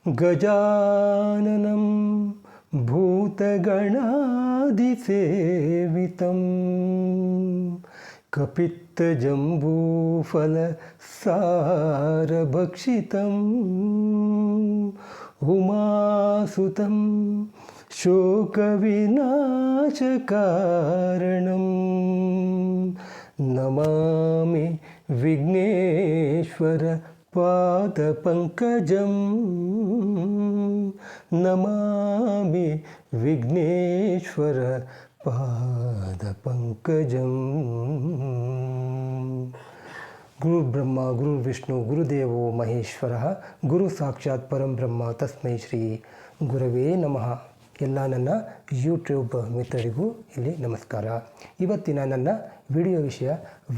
ಗಜಾನನಂ ಭೂತಗಣಾದಿಸೇವಿತಂ ಕಪಿತ್ತಜಂಬೂಫಲಸಾರಭಕ್ಷಿತಂ ಉಮಾಸುತಂ ಶೋಕವಿನಾಶಕಾರಣಂ ನಮಾಮಿ ವಿಘ್ನೇಶ್ವರ ಪಾದಪಂಕಜಂ ನಮಾಮಿ ವಿಘ್ನೇಶ್ವರ ಪಾದಪಂಕಜಂ. ಗುರು ಬ್ರಹ್ಮ ಗುರು ವಿಷ್ಣು ಗುರುದೇವೋ ಮಹೇಶ್ವರ ಗುರು ಸಾಕ್ಷಾತ್ ಪರಂ ಬ್ರಹ್ಮ ತಸ್ಮೈ ಶ್ರೀ ಗುರವೇ ನಮಃ. ಎಲ್ಲ ನನ್ನ ಯೂಟ್ಯೂಬ್ ಮಿತ್ರರಿಗೂ ಇಲ್ಲಿ ನಮಸ್ಕಾರ. ಇವತ್ತಿನ ನನ್ನ ವಿಡಿಯೋ ವಿಷಯ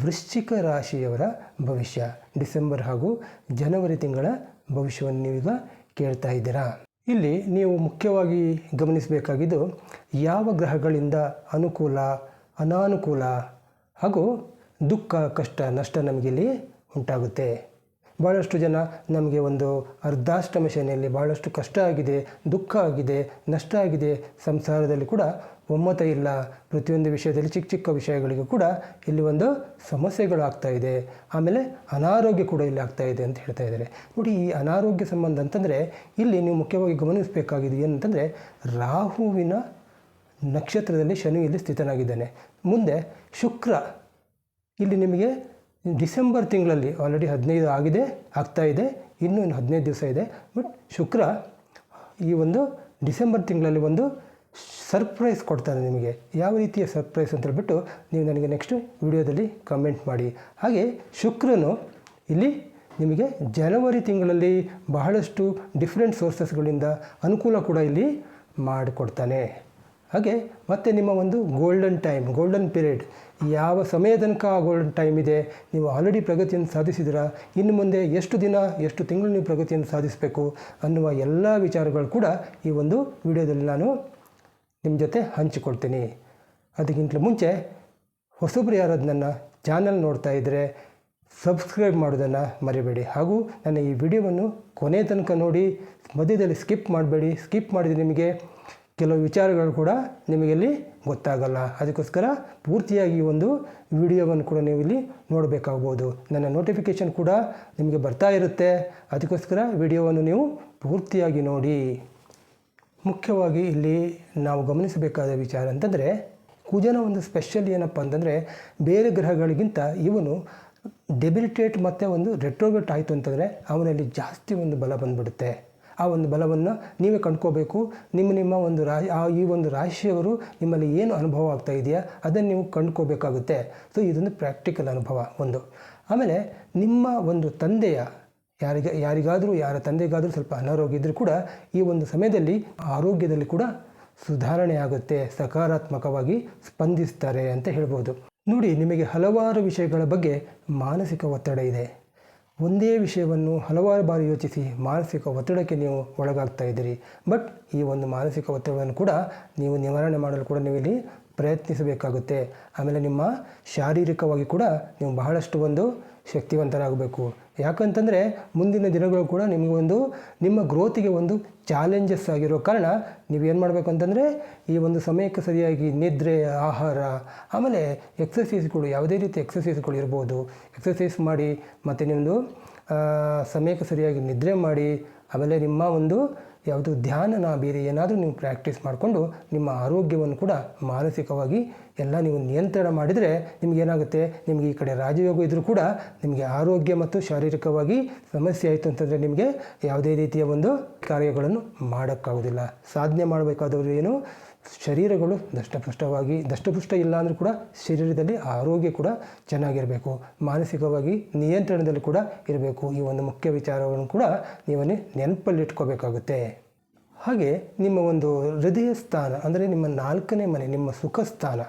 ವೃಶ್ಚಿಕ ರಾಶಿಯವರ ಭವಿಷ್ಯ, ಡಿಸೆಂಬರ್ ಹಾಗೂ ಜನವರಿ ತಿಂಗಳ ಭವಿಷ್ಯವನ್ನು ನೀವೀಗ ಕೇಳ್ತಾ ಇದ್ದೀರಾ. ಇಲ್ಲಿ ನೀವು ಮುಖ್ಯವಾಗಿ ಗಮನಿಸಬೇಕಾಗಿದ್ದು ಯಾವ ಗ್ರಹಗಳಿಂದ ಅನುಕೂಲ ಅನಾನುಕೂಲ ಹಾಗೂ ದುಃಖ ಕಷ್ಟ ನಷ್ಟ ನಮಗಿಲ್ಲಿ ಉಂಟಾಗುತ್ತೆ. ಭಾಳಷ್ಟು ಜನ ನಮಗೆ ಒಂದು ಅರ್ಧಾಷ್ಟಮ ಶನಿಯಲ್ಲಿ ಭಾಳಷ್ಟು ಕಷ್ಟ ಆಗಿದೆ, ದುಃಖ ಆಗಿದೆ, ನಷ್ಟ ಆಗಿದೆ, ಸಂಸಾರದಲ್ಲಿ ಕೂಡ ಒಮ್ಮತ ಇಲ್ಲ, ಪ್ರತಿಯೊಂದು ವಿಷಯದಲ್ಲಿ ಚಿಕ್ಕ ಚಿಕ್ಕ ವಿಷಯಗಳಿಗೂ ಕೂಡ ಇಲ್ಲಿ ಒಂದು ಸಮಸ್ಯೆಗಳು ಆಗ್ತಾ ಇದೆ, ಆಮೇಲೆ ಅನಾರೋಗ್ಯ ಕೂಡ ಇಲ್ಲಿ ಆಗ್ತಾ ಇದೆ ಅಂತ ಹೇಳ್ತಾ ಇದ್ದಾರೆ. ನೋಡಿ, ಈ ಅನಾರೋಗ್ಯ ಸಂಬಂಧ ಅಂತಂದರೆ ಇಲ್ಲಿ ನೀವು ಮುಖ್ಯವಾಗಿ ಗಮನಿಸಬೇಕಾಗಿದೆ ಏನಂತಂದರೆ ರಾಹುವಿನ ನಕ್ಷತ್ರದಲ್ಲಿ ಶನಿ ಇಲ್ಲಿ ಸ್ಥಿತನಾಗಿದ್ದಾನೆ. ಮುಂದೆ ಶುಕ್ರ ಇಲ್ಲಿ ನಿಮಗೆ ಡಿಸೆಂಬರ್ ತಿಂಗಳಲ್ಲಿ ಆಲ್ರೆಡಿ 15 ಆಗಿದೆ, ಆಗ್ತಾ ಇದೆ, ಇನ್ನೂ 15 ದಿವಸ ಇದೆ. ಬಟ್ ಶುಕ್ರ ಈ ಒಂದು ಡಿಸೆಂಬರ್ ತಿಂಗಳಲ್ಲಿ ಒಂದು ಸರ್ಪ್ರೈಸ್ ಕೊಡ್ತಾನೆ ನಿಮಗೆ. ಯಾವ ರೀತಿಯ ಸರ್ಪ್ರೈಸ್ ಅಂತ ಹೇಳ್ಬಿಟ್ಟು ನೀವು ನನಗೆ ನೆಕ್ಸ್ಟ್ ವಿಡಿಯೋದಲ್ಲಿ ಕಮೆಂಟ್ ಮಾಡಿ. ಹಾಗೆ ಶುಕ್ರನು ಇಲ್ಲಿ ನಿಮಗೆ ಜನವರಿ ತಿಂಗಳಲ್ಲಿ ಬಹಳಷ್ಟು ಡಿಫ್ರೆಂಟ್ ಸೋರ್ಸಸ್ಗಳಿಂದ ಅನುಕೂಲ ಕೂಡ ಇಲ್ಲಿ ಮಾಡಿಕೊಡ್ತಾನೆ. ಹಾಗೆ ಮತ್ತು ನಿಮ್ಮ ಒಂದು ಗೋಲ್ಡನ್ ಟೈಮ್, ಗೋಲ್ಡನ್ ಪೀರಿಯಡ್, ಯಾವ ಸಮಯ ತನಕ ಆ ಗೋಲ್ಡನ್ ಟೈಮ್ ಇದೆ, ನೀವು ಆಲ್ರೆಡಿ ಪ್ರಗತಿಯನ್ನು ಸಾಧಿಸಿದ್ದೀರಾ, ಇನ್ನು ಮುಂದೆ ಎಷ್ಟು ದಿನ ಎಷ್ಟು ತಿಂಗಳು ನೀವು ಪ್ರಗತಿಯನ್ನು ಸಾಧಿಸಬೇಕು ಅನ್ನುವ ಎಲ್ಲ ವಿಚಾರಗಳು ಕೂಡ ಈ ಒಂದು ವಿಡಿಯೋದಲ್ಲಿ ನಾನು ನಿಮ್ಮ ಜೊತೆ ಹಂಚಿಕೊಳ್ತೀನಿ. ಅದಕ್ಕಿಂತ ಮುಂಚೆ ಹೊಸಬ್ರು ಯಾರಾದ್ರು ನನ್ನ ಚಾನಲ್ ನೋಡ್ತಾ ಇದ್ದರೆ ಸಬ್ಸ್ಕ್ರೈಬ್ ಮಾಡೋದನ್ನು ಮರಿಬೇಡಿ. ಹಾಗೂ ನನ್ನ ಈ ವಿಡಿಯೋವನ್ನು ಕೊನೆ ತನಕ ನೋಡಿ, ಮಧ್ಯದಲ್ಲಿ ಸ್ಕಿಪ್ ಮಾಡಬೇಡಿ. ಸ್ಕಿಪ್ ಮಾಡಿದರೆ ನಿಮಗೆ ಕೆಲವು ವಿಚಾರಗಳು ಕೂಡ ನಿಮಗಿಲ್ಲಿ ಗೊತ್ತಾಗಲ್ಲ. ಅದಕ್ಕೋಸ್ಕರ ಪೂರ್ತಿಯಾಗಿ ಈ ಒಂದು ವಿಡಿಯೋವನ್ನು ಕೂಡ ನೀವು ಇಲ್ಲಿ ನೋಡಬೇಕಾಗ್ಬೋದು. ನನ್ನ ನೋಟಿಫಿಕೇಷನ್ ಕೂಡ ನಿಮಗೆ ಬರ್ತಾ ಇರುತ್ತೆ. ಅದಕ್ಕೋಸ್ಕರ ವಿಡಿಯೋವನ್ನು ನೀವು ಪೂರ್ತಿಯಾಗಿ ನೋಡಿ. ಮುಖ್ಯವಾಗಿ ಇಲ್ಲಿ ನಾವು ಗಮನಿಸಬೇಕಾದ ವಿಚಾರ ಅಂತಂದರೆ ಕುಜನ ಒಂದು ಸ್ಪೆಷಲ್ ಏನಪ್ಪ ಅಂತಂದರೆ ಬೇರೆ ಗ್ರಹಗಳಿಗಿಂತ ಇವನು ಡೆಬಿಲಿಟೇಟ್ ಮತ್ತು ಒಂದು ರೆಟ್ರೋಗೇಟ್ ಆಯಿತು ಅಂತಂದರೆ ಅವನಲ್ಲಿ ಜಾಸ್ತಿ ಒಂದು ಬಲ ಬಂದುಬಿಡುತ್ತೆ. ಆ ಒಂದು ಬಲವನ್ನು ನೀವೇ ಕಂಡ್ಕೋಬೇಕು. ನಿಮ್ಮ ಒಂದು ಈ ಒಂದು ರಾಶಿಯವರು ನಿಮ್ಮಲ್ಲಿ ಏನು ಅನುಭವ ಆಗ್ತಾ ಇದೆಯಾ ಅದನ್ನು ನೀವು ಕಂಡ್ಕೋಬೇಕಾಗುತ್ತೆ. ಸೊ ಇದೊಂದು ಪ್ರಾಕ್ಟಿಕಲ್ ಅನುಭವ ಒಂದು. ಆಮೇಲೆ ನಿಮ್ಮ ಒಂದು ತಂದೆಯ ಯಾರ ತಂದೆಗಾದರೂ ಸ್ವಲ್ಪ ಅನಾರೋಗ್ಯ ಇದ್ದರೂ ಕೂಡ ಈ ಒಂದು ಸಮಯದಲ್ಲಿ ಆರೋಗ್ಯದಲ್ಲಿ ಕೂಡ ಸುಧಾರಣೆ ಆಗುತ್ತೆ, ಸಕಾರಾತ್ಮಕವಾಗಿ ಸ್ಪಂದಿಸ್ತಾರೆ ಅಂತ ಹೇಳ್ಬೋದು. ನೋಡಿ, ನಿಮಗೆ ಹಲವಾರು ವಿಷಯಗಳ ಬಗ್ಗೆ ಮಾನಸಿಕ ಒತ್ತಡ ಇದೆ. ಒಂದೇ ವಿಷಯವನ್ನು ಹಲವಾರು ಬಾರಿ ಯೋಚಿಸಿ ಮಾನಸಿಕ ಒತ್ತಡಕ್ಕೆ ನೀವು ಒಳಗಾಗ್ತಾ ಇದ್ದೀರಿ. ಬಟ್ ಈ ಒಂದು ಮಾನಸಿಕ ಒತ್ತಡವನ್ನು ಕೂಡ ನೀವು ನಿವಾರಣೆ ಮಾಡಲು ಕೂಡ ನೀವು ಇಲ್ಲಿ ಪ್ರಯತ್ನಿಸಬೇಕಾಗುತ್ತೆ. ಆಮೇಲೆ ನಿಮ್ಮ ಶಾರೀರಿಕವಾಗಿ ಕೂಡ ನೀವು ಬಹಳಷ್ಟು ಒಂದು ಶಕ್ತಿವಂತರಾಗಬೇಕು. ಯಾಕಂತಂದರೆ ಮುಂದಿನ ದಿನಗಳು ಕೂಡ ನಿಮ್ಮ ಗ್ರೋತಿಗೆ ಒಂದು ಚಾಲೆಂಜಸ್ ಆಗಿರೋ ಕಾರಣ ನೀವೇನು ಮಾಡಬೇಕು ಅಂತಂದರೆ ಈ ಒಂದು ಸಮಯಕ್ಕೆ ಸರಿಯಾಗಿ ನಿದ್ರೆ, ಆಹಾರ, ಆಮೇಲೆ ಎಕ್ಸಸೈಸ್ಗಳು, ಯಾವುದೇ ರೀತಿ ಎಕ್ಸಸೈಸ್ಗಳು ಇರ್ಬೋದು, ಎಕ್ಸಸೈಸ್ ಮಾಡಿ ಮತ್ತು ನಿಮ್ಮದು ಸಮಯಕ್ಕೆ ಸರಿಯಾಗಿ ನಿದ್ರೆ ಮಾಡಿ, ಆಮೇಲೆ ನಿಮ್ಮ ಒಂದು ಯಾವುದು ಧ್ಯಾನನ ಬೇರೆ ಏನಾದರೂ ನೀವು ಪ್ರಾಕ್ಟೀಸ್ ಮಾಡಿಕೊಂಡು ನಿಮ್ಮ ಆರೋಗ್ಯವನ್ನು ಕೂಡ ಮಾನಸಿಕವಾಗಿ ಎಲ್ಲ ನೀವು ನಿಯಂತ್ರಣ ಮಾಡಿದರೆ ನಿಮಗೇನಾಗುತ್ತೆ, ನಿಮಗೆ ಈ ಕಡೆ ರಾಜಯೋಗ ಇದ್ದರೂ ಕೂಡ ನಿಮಗೆ ಆರೋಗ್ಯ ಮತ್ತು ಶಾರೀರಿಕವಾಗಿ ಸಮಸ್ಯೆ ಆಯಿತು ಅಂತಂದರೆ ನಿಮಗೆ ಯಾವುದೇ ರೀತಿಯ ಒಂದು ಕಾರ್ಯಗಳನ್ನು ಮಾಡೋಕ್ಕಾಗೋದಿಲ್ಲ. ಸಾಧನೆ ಮಾಡಬೇಕಾದವರು ಏನು, ಶರೀರಗಳು ದಷ್ಟಪುಷ್ಟ ಇಲ್ಲ ಅಂದರೂ ಕೂಡ ಶರೀರದಲ್ಲಿ ಆರೋಗ್ಯ ಕೂಡ ಚೆನ್ನಾಗಿರಬೇಕು, ಮಾನಸಿಕವಾಗಿ ನಿಯಂತ್ರಣದಲ್ಲಿ ಕೂಡ ಇರಬೇಕು. ಈ ಒಂದು ಮುಖ್ಯ ವಿಚಾರವನ್ನು ಕೂಡ ನೀವನ್ನೇ ನೆನಪಲ್ಲಿಟ್ಕೋಬೇಕಾಗುತ್ತೆ. ಹಾಗೆ ನಿಮ್ಮ ಒಂದು ಹೃದಯ ಸ್ಥಾನ ಅಂದರೆ ನಿಮ್ಮ 4ನೇ ಮನೆ, ನಿಮ್ಮ ಸುಖ ಸ್ಥಾನ,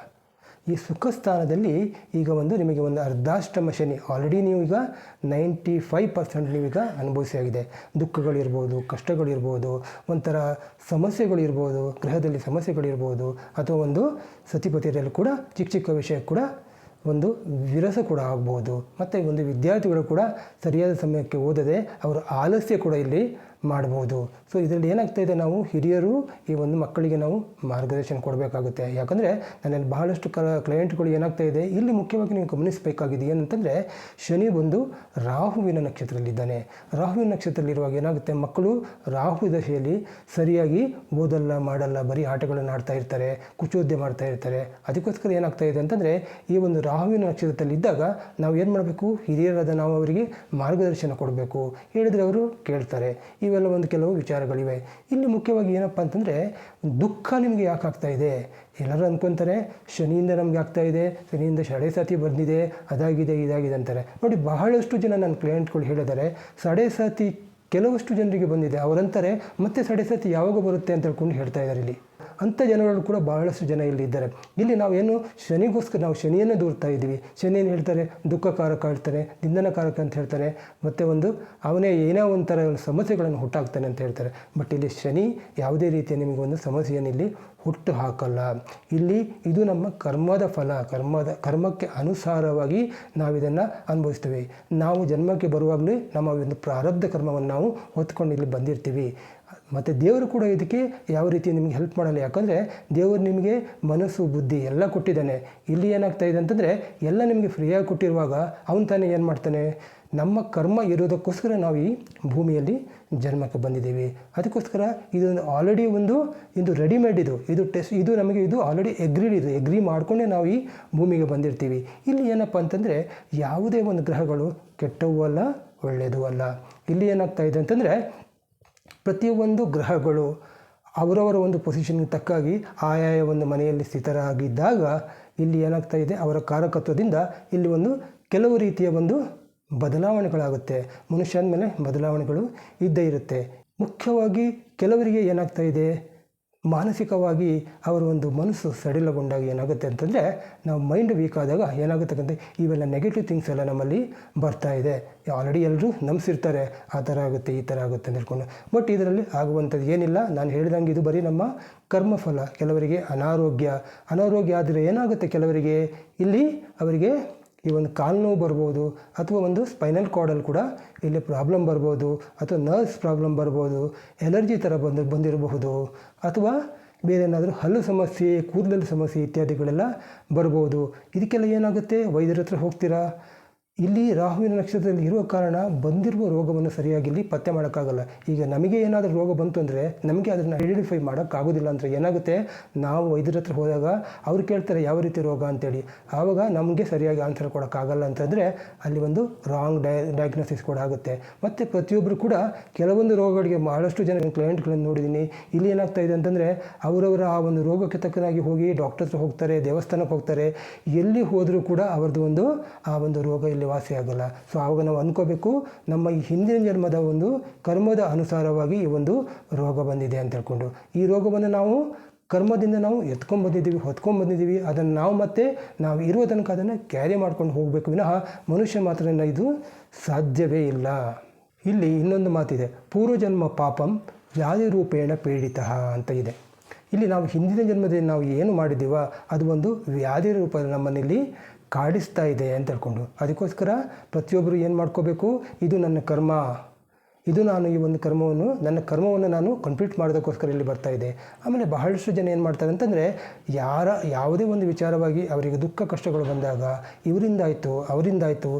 ಈ ಸುಖ ಸ್ಥಾನದಲ್ಲಿ ಈಗ ನಿಮಗೆ ಒಂದು ಅರ್ಧಾಷ್ಟಮ ಶನಿ ಆಲ್ರೆಡಿ ನೀವೀಗ 95% ನೀವೀಗ ಅನುಭವಿಸಿಯಾಗಿದೆ. ದುಃಖಗಳಿರ್ಬೋದು, ಕಷ್ಟಗಳಿರ್ಬೋದು, ಒಂಥರ ಸಮಸ್ಯೆಗಳಿರ್ಬೋದು, ಗ್ರಹದಲ್ಲಿ ಸಮಸ್ಯೆಗಳಿರ್ಬೋದು, ಅಥವಾ ಒಂದು ಸತಿಪತಿಯರಲ್ಲಿ ಕೂಡ ಚಿಕ್ಕ ವಿಷಯ ಕೂಡ ಒಂದು ವಿರಸ ಕೂಡ ಆಗ್ಬೋದು. ಮತ್ತು ಒಂದು ವಿದ್ಯಾರ್ಥಿಗಳು ಕೂಡ ಸರಿಯಾದ ಸಮಯಕ್ಕೆ ಓದದೆ ಅವರ ಆಲಸ್ಯ ಕೂಡ ಇಲ್ಲಿ ಮಾಡ್ಬೋದು. ಸೊ ಇದರಲ್ಲಿ ಏನಾಗ್ತಾಯಿದೆ, ನಾವು ಹಿರಿಯರು ಈ ಒಂದು ಮಕ್ಕಳಿಗೆ ನಾವು ಮಾರ್ಗದರ್ಶನ ಕೊಡಬೇಕಾಗುತ್ತೆ. ಯಾಕಂದರೆ ನನ್ನಲ್ಲಿ ಬಹಳಷ್ಟು ಕ್ಲೈಂಟ್ಗಳು ಏನಾಗ್ತಾಯಿದೆ, ಇಲ್ಲಿ ಮುಖ್ಯವಾಗಿ ನೀವು ಗಮನಿಸಬೇಕಾಗಿದೆ ಏನಂತಂದರೆ, ಶನಿ ಬಂದು ರಾಹುವಿನ ನಕ್ಷತ್ರದಲ್ಲಿದ್ದಾನೆ. ರಾಹುವಿನ ನಕ್ಷತ್ರದಲ್ಲಿರುವಾಗ ಏನಾಗುತ್ತೆ, ಮಕ್ಕಳು ರಾಹು ದಶೆಯಲ್ಲಿ ಸರಿಯಾಗಿ ಓದಲ್ಲ, ಮಾಡಲ್ಲ, ಬರೀ ಆಟಗಳನ್ನು ಆಡ್ತಾ ಇರ್ತಾರೆ, ಕುಚೋದ್ಯ ಮಾಡ್ತಾ ಇರ್ತಾರೆ. ಅದಕ್ಕೋಸ್ಕರ ಏನಾಗ್ತಾ ಇದೆ ಅಂತಂದರೆ, ಈ ಒಂದು ರಾಹುವಿನ ನಕ್ಷತ್ರದಲ್ಲಿ ಇದ್ದಾಗ ನಾವು ಏನು ಮಾಡಬೇಕು, ಹಿರಿಯರಾದ ನಾವು ಅವರಿಗೆ ಮಾರ್ಗದರ್ಶನ ಕೊಡಬೇಕು. ಹೇಳಿದರೆ ಅವರು ಕೇಳ್ತಾರೆ. ಇವೆಲ್ಲ ಒಂದು ಕೆಲವು ವಿಚಾರಗಳಿವೆ. ಇಲ್ಲಿ ಮುಖ್ಯವಾಗಿ ಏನಪ್ಪ ಅಂತಂದರೆ, ದುಃಖ ನಿಮಗೆ ಯಾಕೆ ಆಗ್ತಾ ಇದೆ? ಎಲ್ಲರೂ ಅಂದ್ಕೊತಾರೆ ಶನಿಯಿಂದ ನಮಗೆ ಆಗ್ತಾ ಇದೆ, ಶನಿಯಿಂದ ಸಡೆ ಸಾತಿ ಬಂದಿದೆ, ಅದಾಗಿದೆ, ಇದಾಗಿದೆ ಅಂತಾರೆ. ನೋಡಿ, ಬಹಳಷ್ಟು ಜನ ನನ್ನ ಕ್ಲೈಂಟ್ಗಳು ಹೇಳಿದ್ದಾರೆ, ಸಡೆ ಸಾತಿ ಕೆಲವಷ್ಟು ಜನರಿಗೆ ಬಂದಿದೆ. ಅವರಂತಾರೆ ಮತ್ತೆ ಸಡೆ ಸಾತಿ ಯಾವಾಗ ಬರುತ್ತೆ ಅಂತ ಹೇಳ್ಕೊಂಡು ಹೇಳ್ತಾ ಇದ್ದಾರೆ. ಇಲ್ಲಿ ಅಂಥ ಜನಗಳು ಕೂಡ ಬಹಳಷ್ಟು ಜನ ಇಲ್ಲಿ ಇದ್ದಾರೆ. ಇಲ್ಲಿ ನಾವೇನು ಶನಿಗೋಸ್ಕರ ನಾವು ಶನಿಯನ್ನೇ ದೂರ್ತಾ ಇದ್ದೀವಿ. ಶನಿ ಏನು ಹೇಳ್ತಾರೆ, ದುಃಖಕಾರಕ ಹೇಳ್ತಾರೆ, ನಿಂದನಕಾರಕ ಅಂತ ಹೇಳ್ತಾರೆ, ಮತ್ತು ಅವನೇ ಏನೋ ಒಂಥರ ಸಮಸ್ಯೆಗಳನ್ನು ಹುಟ್ಟಾಕ್ತಾನೆ ಅಂತ ಹೇಳ್ತಾರೆ. ಬಟ್ ಇಲ್ಲಿ ಶನಿ ಯಾವುದೇ ರೀತಿಯ ನಿಮಗೊಂದು ಸಮಸ್ಯೆಯನ್ನು ಇಲ್ಲಿ ಹುಟ್ಟು ಹಾಕಲ್ಲ. ಇಲ್ಲಿ ಇದು ನಮ್ಮ ಕರ್ಮದ ಫಲ, ಕರ್ಮಕ್ಕೆ ಅನುಸಾರವಾಗಿ ನಾವಿದನ್ನು ಅನುಭವಿಸ್ತೇವೆ. ನಾವು ಜನ್ಮಕ್ಕೆ ಬರುವಾಗಲೇ ನಮ್ಮ ಒಂದು ಪ್ರಾರಬ್ಧ ಕರ್ಮವನ್ನು ನಾವು ಹೊತ್ಕೊಂಡು ಇಲ್ಲಿ ಬಂದಿರ್ತೀವಿ. ಮತ್ತು ದೇವರು ಕೂಡ ಇದಕ್ಕೆ ಯಾವ ರೀತಿ ನಿಮಗೆ ಹೆಲ್ಪ್ ಮಾಡಲ್ಲ. ಯಾಕಂದರೆ ದೇವರು ನಿಮಗೆ ಮನಸ್ಸು, ಬುದ್ಧಿ ಎಲ್ಲ ಕೊಟ್ಟಿದ್ದಾನೆ. ಇಲ್ಲಿ ಏನಾಗ್ತಾ ಇದೆ ಅಂತಂದರೆ, ಎಲ್ಲ ನಿಮಗೆ ಫ್ರೀಯಾಗಿ ಕೊಟ್ಟಿರುವಾಗ ಅವನು ತಾನೇ ಏನು ಮಾಡ್ತಾನೆ, ನಮ್ಮ ಕರ್ಮ ಇರೋದಕ್ಕೋಸ್ಕರ ನಾವು ಈ ಭೂಮಿಯಲ್ಲಿ ಜನ್ಮಕ್ಕೆ ಬಂದಿದ್ದೀವಿ. ಅದಕ್ಕೋಸ್ಕರ ಇದು ಆಲ್ರೆಡಿ ಇದು ರೆಡಿಮೇಡ್, ಇದು ಟೆಸ್ಟ್, ಇದು ನಮಗೆ ಇದು ಆಲ್ರೆಡಿ ಎಗ್ರಿ ಮಾಡಿಕೊಂಡೇ ನಾವು ಈ ಭೂಮಿಗೆ ಬಂದಿರ್ತೀವಿ. ಇಲ್ಲಿ ಏನಪ್ಪ ಅಂತಂದರೆ, ಯಾವುದೇ ಒಂದು ಗ್ರಹಗಳು ಕೆಟ್ಟವೂ ಅಲ್ಲ, ಒಳ್ಳೆಯದೂ ಅಲ್ಲ. ಇಲ್ಲಿ ಏನಾಗ್ತಾ ಇದೆ ಅಂತಂದರೆ, ಪ್ರತಿಯೊಂದು ಗ್ರಹಗಳು ಅವರವರ ಒಂದು ಪೊಸಿಷನ್ಗೆ ತಕ್ಕಾಗಿ ಆಯಾಯ ಒಂದು ಮನೆಯಲ್ಲಿ ಸ್ಥಿತರಾಗಿದ್ದಾಗ ಇಲ್ಲಿ ಏನಾಗ್ತಾ ಇದೆ, ಅವರ ಕಾರಕತ್ವದಿಂದ ಇಲ್ಲಿ ಕೆಲವು ರೀತಿಯ ಬದಲಾವಣೆಗಳಾಗುತ್ತೆ. ಮನುಷ್ಯನ ಮೇಲೆ ಬದಲಾವಣೆಗಳು ಇದ್ದೇ ಇರುತ್ತೆ. ಮುಖ್ಯವಾಗಿ ಕೆಲವರಿಗೆ ಏನಾಗ್ತಾ ಇದೆ, ಮಾನಸಿಕವಾಗಿ ಅವರ ಮನಸ್ಸು ಸಡಿಲಗೊಂಡಾಗ ಏನಾಗುತ್ತೆ ಅಂತಂದರೆ, ನಾವು ಮೈಂಡ್ ವೀಕ್ ಆದಾಗ ಏನಾಗುತ್ತಂತೆ, ಇವೆಲ್ಲ ನೆಗೆಟಿವ್ ಥಿಂಗ್ಸ್ ಎಲ್ಲ ನಮ್ಮಲ್ಲಿ ಬರ್ತಾ ಇದೆ. ಆಲ್ರೆಡಿ ಎಲ್ಲರೂ ನಂಬಿಸಿರ್ತಾರೆ, ಆ ಥರ ಆಗುತ್ತೆ, ಈ ಥರ ಆಗುತ್ತೆ ಅಂತ ಹೇಳ್ಕೊಂಡು. ಬಟ್ ಇದರಲ್ಲಿ ಆಗುವಂಥದ್ದು ಏನಿಲ್ಲ. ನಾನು ಹೇಳಿದಂಗೆ ಇದು ಬರೀ ನಮ್ಮ ಕರ್ಮಫಲ. ಕೆಲವರಿಗೆ ಅನಾರೋಗ್ಯ ಆದರೆ ಏನಾಗುತ್ತೆ, ಕೆಲವರಿಗೆ ಇಲ್ಲಿ ಅವರಿಗೆ ಈ ಕಾಲು ನೋವು ಬರ್ಬೋದು, ಅಥವಾ ಸ್ಪೈನಲ್ ಕಾರ್ಡಲ್ಲಿ ಕೂಡ ಇಲ್ಲಿ ಪ್ರಾಬ್ಲಮ್ ಬರ್ಬೋದು, ಅಥವಾ ನರ್ವ್ಸ್ ಪ್ರಾಬ್ಲಮ್ ಬರ್ಬೋದು, ಎಲರ್ಜಿ ಥರ ಬಂದಿರಬಹುದು, ಅಥವಾ ಬೇರೆ ಏನಾದರೂ ಹಲ್ಲು ಸಮಸ್ಯೆ, ಕೂದಲಲ್ಲಿ ಸಮಸ್ಯೆ ಇತ್ಯಾದಿಗಳೆಲ್ಲ ಬರ್ಬೋದು. ಇದಕ್ಕೆಲ್ಲ ಏನಾಗುತ್ತೆ, ವೈದ್ಯರ ಹತ್ರ ಹೋಗ್ತೀರಾ. ಇಲ್ಲಿ ರಾಹುವಿನ ನಕ್ಷತ್ರದಲ್ಲಿ ಇರುವ ಕಾರಣ ಬಂದಿರುವ ರೋಗವನ್ನು ಸರಿಯಾಗಿ ಇಲ್ಲಿ ಪತ್ತೆ ಮಾಡೋಕ್ಕಾಗಲ್ಲ. ಈಗ ನಮಗೆ ಏನಾದರೂ ರೋಗ ಬಂತು ಅಂದರೆ ನಮಗೆ ಅದನ್ನು ಐಡೆಂಟಿಫೈ ಮಾಡೋಕ್ಕಾಗೋದಿಲ್ಲ. ಅಂದರೆ ಏನಾಗುತ್ತೆ, ನಾವು ವೈದ್ಯರ ಹತ್ರ ಹೋದಾಗ ಅವ್ರು ಕೇಳ್ತಾರೆ ಯಾವ ರೀತಿ ರೋಗ ಅಂತೇಳಿ. ಆವಾಗ ನಮಗೆ ಸರಿಯಾಗಿ ಆನ್ಸರ್ ಕೊಡೋಕ್ಕಾಗಲ್ಲ ಅಂತಂದರೆ ಅಲ್ಲಿ ರಾಂಗ್ ಡಯಾಗ್ನೋಸಿಸ್ ಕೂಡ ಆಗುತ್ತೆ. ಮತ್ತು ಪ್ರತಿಯೊಬ್ಬರು ಕೂಡ ಕೆಲವೊಂದು ರೋಗಗಳಿಗೆ ಬಹಳಷ್ಟು ಜನ ಕ್ಲೈಂಟ್ಗಳನ್ನು ನೋಡಿದ್ದೀನಿ. ಇಲ್ಲಿ ಏನಾಗ್ತಾ ಇದೆ ಅಂತಂದರೆ, ಅವರವರ ಆ ರೋಗಕ್ಕೆ ತಕ್ಕನಾಗಿ ಹೋಗಿ ಡಾಕ್ಟರ್ ಹತ್ರ ಹೋಗ್ತಾರೆ, ದೇವಸ್ಥಾನಕ್ಕೆ ಹೋಗ್ತಾರೆ. ಎಲ್ಲಿ ಹೋದರೂ ಕೂಡ ಅವ್ರದ್ದು ಆ ರೋಗ ಇಲ್ಲಿ ವಾಸಿ ಆಗಲ್ಲ. ಸೊ ಆವಾಗ ನಾವು ಅಂದ್ಕೋಬೇಕು, ನಮ್ಮ ಈ ಹಿಂದಿನ ಜನ್ಮದ ಕರ್ಮದ ಅನುಸಾರವಾಗಿ ಈ ರೋಗ ಬಂದಿದೆ ಅಂತ ಹೇಳ್ಕೊಂಡು. ಈ ರೋಗವನ್ನು ನಾವು ಕರ್ಮದಿಂದ ನಾವು ಹೊತ್ಕೊಂಡ್ಬಂದಿದ್ದೀವಿ. ಅದನ್ನು ನಾವು ಇರುವ ತನಕ ಅದನ್ನು ಕ್ಯಾರಿ ಮಾಡ್ಕೊಂಡು ಹೋಗಬೇಕು ವಿನಃ ಮನುಷ್ಯ ಮಾತ್ರ ಇದು ಸಾಧ್ಯವೇ ಇಲ್ಲ. ಇಲ್ಲಿ ಇನ್ನೊಂದು ಮಾತಿದೆ, ಪೂರ್ವಜನ್ಮ ಪಾಪಂ ವ್ಯಾಧಿ ರೂಪೇಣ ಪೀಡಿತ ಅಂತ ಇದೆ. ಇಲ್ಲಿ ನಾವು ಹಿಂದಿನ ಜನ್ಮದಲ್ಲಿ ನಾವು ಏನು ಮಾಡಿದ್ದೀವ ಅದು ವ್ಯಾಧಿ ರೂಪದಲ್ಲಿ ನಮ್ಮನ್ನಿಲ್ಲಿ ಕಾಡಿಸ್ತಾ ಇದೆ ಅಂತ ಹೇಳ್ಕೊಂಡು. ಅದಕ್ಕೋಸ್ಕರ ಪ್ರತಿಯೊಬ್ಬರು ಏನು ಮಾಡ್ಕೋಬೇಕು, ಇದು ನನ್ನ ಕರ್ಮ, ಇದು ನಾನು ಈ ನನ್ನ ಕರ್ಮವನ್ನು ನಾನು ಕಂಪ್ಲೀಟ್ ಮಾಡೋದಕ್ಕೋಸ್ಕರ ಇಲ್ಲಿ ಬರ್ತಾ ಇದೆ. ಆಮೇಲೆ ಬಹಳಷ್ಟು ಜನ ಏನು ಮಾಡ್ತಾರೆ ಅಂತಂದರೆ, ಯಾವುದೇ ವಿಚಾರವಾಗಿ ಅವರಿಗೆ ದುಃಖ ಕಷ್ಟಗಳು ಬಂದಾಗ ಇವರಿಂದಾಯಿತು ಅವರಿಂದಾಯಿತು,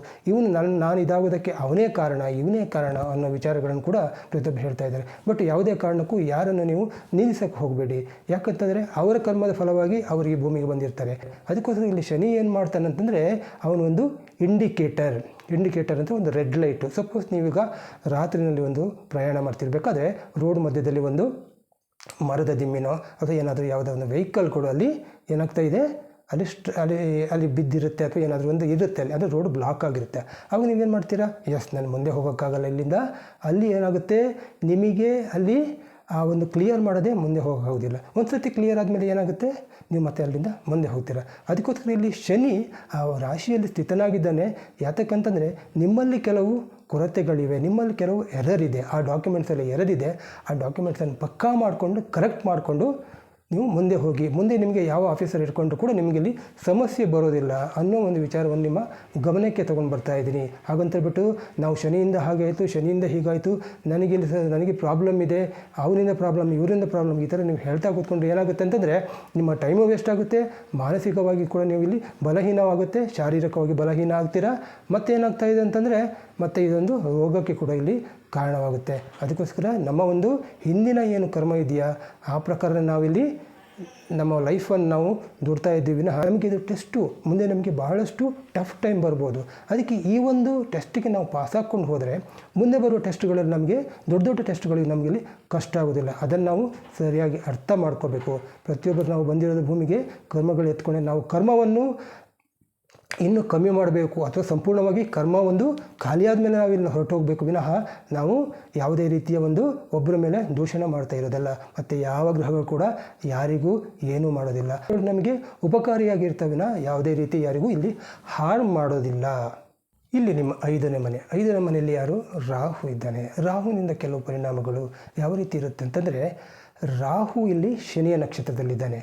ನಾನು ಇದಾಗೋದಕ್ಕೆ ಇವನೇ ಕಾರಣ ಅನ್ನೋ ವಿಚಾರಗಳನ್ನು ಕೂಡ ಪ್ರತಿಯೊಬ್ಬರು ಹೇಳ್ತಾ ಇದ್ದಾರೆ. ಬಟ್ ಯಾವುದೇ ಕಾರಣಕ್ಕೂ ಯಾರನ್ನು ನೀವು ನಿಲ್ಲಿಸೋಕ್ಕೆ ಹೋಗಬೇಡಿ. ಯಾಕಂತಂದರೆ ಅವರ ಕರ್ಮದ ಫಲವಾಗಿ ಅವರು ಈ ಭೂಮಿಗೆ ಬಂದಿರ್ತಾರೆ. ಅದಕ್ಕೋಸ್ಕರ ಇಲ್ಲಿ ಶನಿ ಏನು ಮಾಡ್ತಾನೆ ಅಂತಂದರೆ, ಅವನು ಇಂಡಿಕೇಟರ್ ಅಂತ ರೆಡ್ ಲೈಟು. ಸಪೋಸ್ ನೀವೀಗ ರಾತ್ರಿನಲ್ಲಿ ಪ್ರಯಾಣ ಮಾಡ್ತಿರ್ಬೇಕಾದ್ರೆ ರೋಡ್ ಮಧ್ಯದಲ್ಲಿ ಮರದ ದಿಮ್ಮಿನೋ ಅಥವಾ ಏನಾದರೂ ಯಾವುದೋ ವೆಹಿಕಲ್ ಕೂಡ ಅಲ್ಲಿ ಏನಾಗ್ತಾ ಇದೆ, ಅಲ್ಲಿ ಬಿದ್ದಿರುತ್ತೆ, ಅಥವಾ ಏನಾದರೂ ಇರುತ್ತೆ, ಅಲ್ಲಿ ರೋಡ್ ಬ್ಲಾಕ್ ಆಗಿರುತ್ತೆ. ಆಗ ನೀವೇನು ಮಾಡ್ತೀರಾ, ನಾನು ಮುಂದೆ ಹೋಗೋಕ್ಕಾಗಲ್ಲ ಇಲ್ಲಿಂದ. ಅಲ್ಲಿ ಏನಾಗುತ್ತೆ, ನಿಮಗೆ ಅಲ್ಲಿ ಆ ಕ್ಲಿಯರ್ ಮಾಡೋದೇ ಮುಂದೆ ಹೋಗೋದಿಲ್ಲ. ಒಂದು ಸರ್ತಿ ಕ್ಲಿಯರ್ ಆದಮೇಲೆ ಏನಾಗುತ್ತೆ, ನೀವು ಮತ್ತೆ ಅಲ್ಲಿಂದ ಮುಂದೆ ಹೋಗ್ತೀರ. ಅದಕ್ಕೋಸ್ಕರ ಇಲ್ಲಿ ಶನಿ ಆ ರಾಶಿಯಲ್ಲಿ ಸ್ಥಿತನಾಗಿದ್ದಾನೆ. ಯಾತಕ್ಕಂತಂದರೆ ನಿಮ್ಮಲ್ಲಿ ಕೆಲವು ಕೊರತೆಗಳಿವೆ, ನಿಮ್ಮಲ್ಲಿ ಕೆಲವು ಎರರ್ ಇದೆ, ಆ ಡಾಕ್ಯುಮೆಂಟ್ಸಲ್ಲಿ ಎರರ್ ಇದೆ. ಆ ಡಾಕ್ಯುಮೆಂಟ್ಸನ್ನು ಪಕ್ಕಾ ಮಾಡಿಕೊಂಡು ಕರೆಕ್ಟ್ ಮಾಡಿಕೊಂಡು ನೀವು ಮುಂದೆ ಹೋಗಿ, ಮುಂದೆ ನಿಮಗೆ ಯಾವ ಆಫೀಸರ್ ಇಟ್ಕೊಂಡ್ರು ಕೂಡ ನಿಮಗೆ ಇಲ್ಲಿ ಸಮಸ್ಯೆ ಬರೋದಿಲ್ಲ ಅನ್ನೋ ಒಂದು ವಿಚಾರವನ್ನು ನಿಮ್ಮ ಗಮನಕ್ಕೆ ತೊಗೊಂಡು ಬರ್ತಾ ಇದ್ದೀನಿ. ಹಾಗಂತೇಳ್ಬಿಟ್ಟು ನಾವು ಶನಿಯಿಂದ ಹಾಗೆ ಆಯಿತು, ಶನಿಯಿಂದ ಹೀಗಾಯಿತು, ನನಗೆ ಪ್ರಾಬ್ಲಮ್ ಇದೆ, ಅವರಿಂದ ಪ್ರಾಬ್ಲಮ್, ಇವರಿಂದ ಪ್ರಾಬ್ಲಮ್, ಈ ಥರ ನೀವು ಹೇಳ್ತಾ ಕೂತ್ಕೊಂಡು ಏನಾಗುತ್ತೆ ಅಂತಂದರೆ ನಿಮ್ಮ ಟೈಮು ವೇಸ್ಟ್ ಆಗುತ್ತೆ, ಮಾನಸಿಕವಾಗಿ ಕೂಡ ನೀವು ಇಲ್ಲಿ ಬಲಹೀನವಾಗುತ್ತೆ, ಶಾರೀರಿಕವಾಗಿ ಬಲಹೀನ ಆಗ್ತೀರಾ. ಮತ್ತೇನಾಗ್ತಾ ಇದೆ ಅಂತಂದರೆ ಮತ್ತು ಇದೊಂದು ರೋಗಕ್ಕೆ ಕೂಡ ಇಲ್ಲಿ ಕಾರಣವಾಗುತ್ತೆ. ಅದಕ್ಕೋಸ್ಕರ ನಮ್ಮ ಒಂದು ಹಿಂದಿನ ಏನು ಕರ್ಮ ಇದೆಯಾ ಆ ಪ್ರಕಾರ ನಾವಿಲ್ಲಿ ನಮ್ಮ ಲೈಫನ್ನು ನಾವು ದುಡ್ತಾ ಇದ್ದೀವಿ. ನಮಗೆ ಇದು ಟೆಸ್ಟು, ಮುಂದೆ ನಮಗೆ ಬಹಳಷ್ಟು ಟಫ್ ಟೈಮ್ ಬರ್ಬೋದು. ಅದಕ್ಕೆ ಈ ಒಂದು ಟೆಸ್ಟಿಗೆ ನಾವು ಪಾಸ್ ಹಾಕ್ಕೊಂಡು ಹೋದರೆ ಮುಂದೆ ಬರುವ ಟೆಸ್ಟ್ಗಳಲ್ಲಿ ನಮಗೆ ದೊಡ್ಡ ದೊಡ್ಡ ಟೆಸ್ಟ್ಗಳಿಗೆ ನಮಗೆ ಇಲ್ಲಿ ಕಷ್ಟ ಆಗೋದಿಲ್ಲ. ಅದನ್ನು ನಾವು ಸರಿಯಾಗಿ ಅರ್ಥ ಮಾಡ್ಕೋಬೇಕು. ಪ್ರತಿಯೊಬ್ಬರು ನಾವು ಬಂದಿರೋದು ಭೂಮಿಗೆ ಕರ್ಮಗಳು ಎತ್ಕೊಂಡೆ ನಾವು ಕರ್ಮವನ್ನು ಇನ್ನೂ ಕಮ್ಮಿ ಮಾಡಬೇಕು ಅಥವಾ ಸಂಪೂರ್ಣವಾಗಿ ಕರ್ಮ ಒಂದು ಖಾಲಿಯಾದ ಮೇಲೆ ನಾವು ಇಲ್ಲಿ ಹೊರಟೋಗಬೇಕು ವಿನಃ ನಾವು ಯಾವುದೇ ರೀತಿಯ ಒಂದು ಒಬ್ಬರ ಮೇಲೆ ದೂಷಣೆ ಮಾಡ್ತಾ ಇರೋದಲ್ಲ. ಮತ್ತು ಯಾವ ಗ್ರಹಗಳು ಕೂಡ ಯಾರಿಗೂ ಏನೂ ಮಾಡೋದಿಲ್ಲ, ನಮಗೆ ಉಪಕಾರಿಯಾಗಿರ್ತವೆ ವಿನಃ ಯಾವುದೇ ರೀತಿ ಯಾರಿಗೂ ಇಲ್ಲಿ ಹಾರ್ಮ್ ಮಾಡೋದಿಲ್ಲ. ಇಲ್ಲಿ ನಿಮ್ಮ 5ನೇ ಮನೆ, 5ನೇ ಮನೆಯಲ್ಲಿ ಯಾರು? ರಾಹು ಇದ್ದಾನೆ. ರಾಹುವಿನಿಂದ ಕೆಲವು ಪರಿಣಾಮಗಳು ಯಾವ ರೀತಿ ಇರುತ್ತೆ ಅಂತಂದರೆ, ರಾಹು ಇಲ್ಲಿ ಶನಿಯ ನಕ್ಷತ್ರದಲ್ಲಿದ್ದಾನೆ.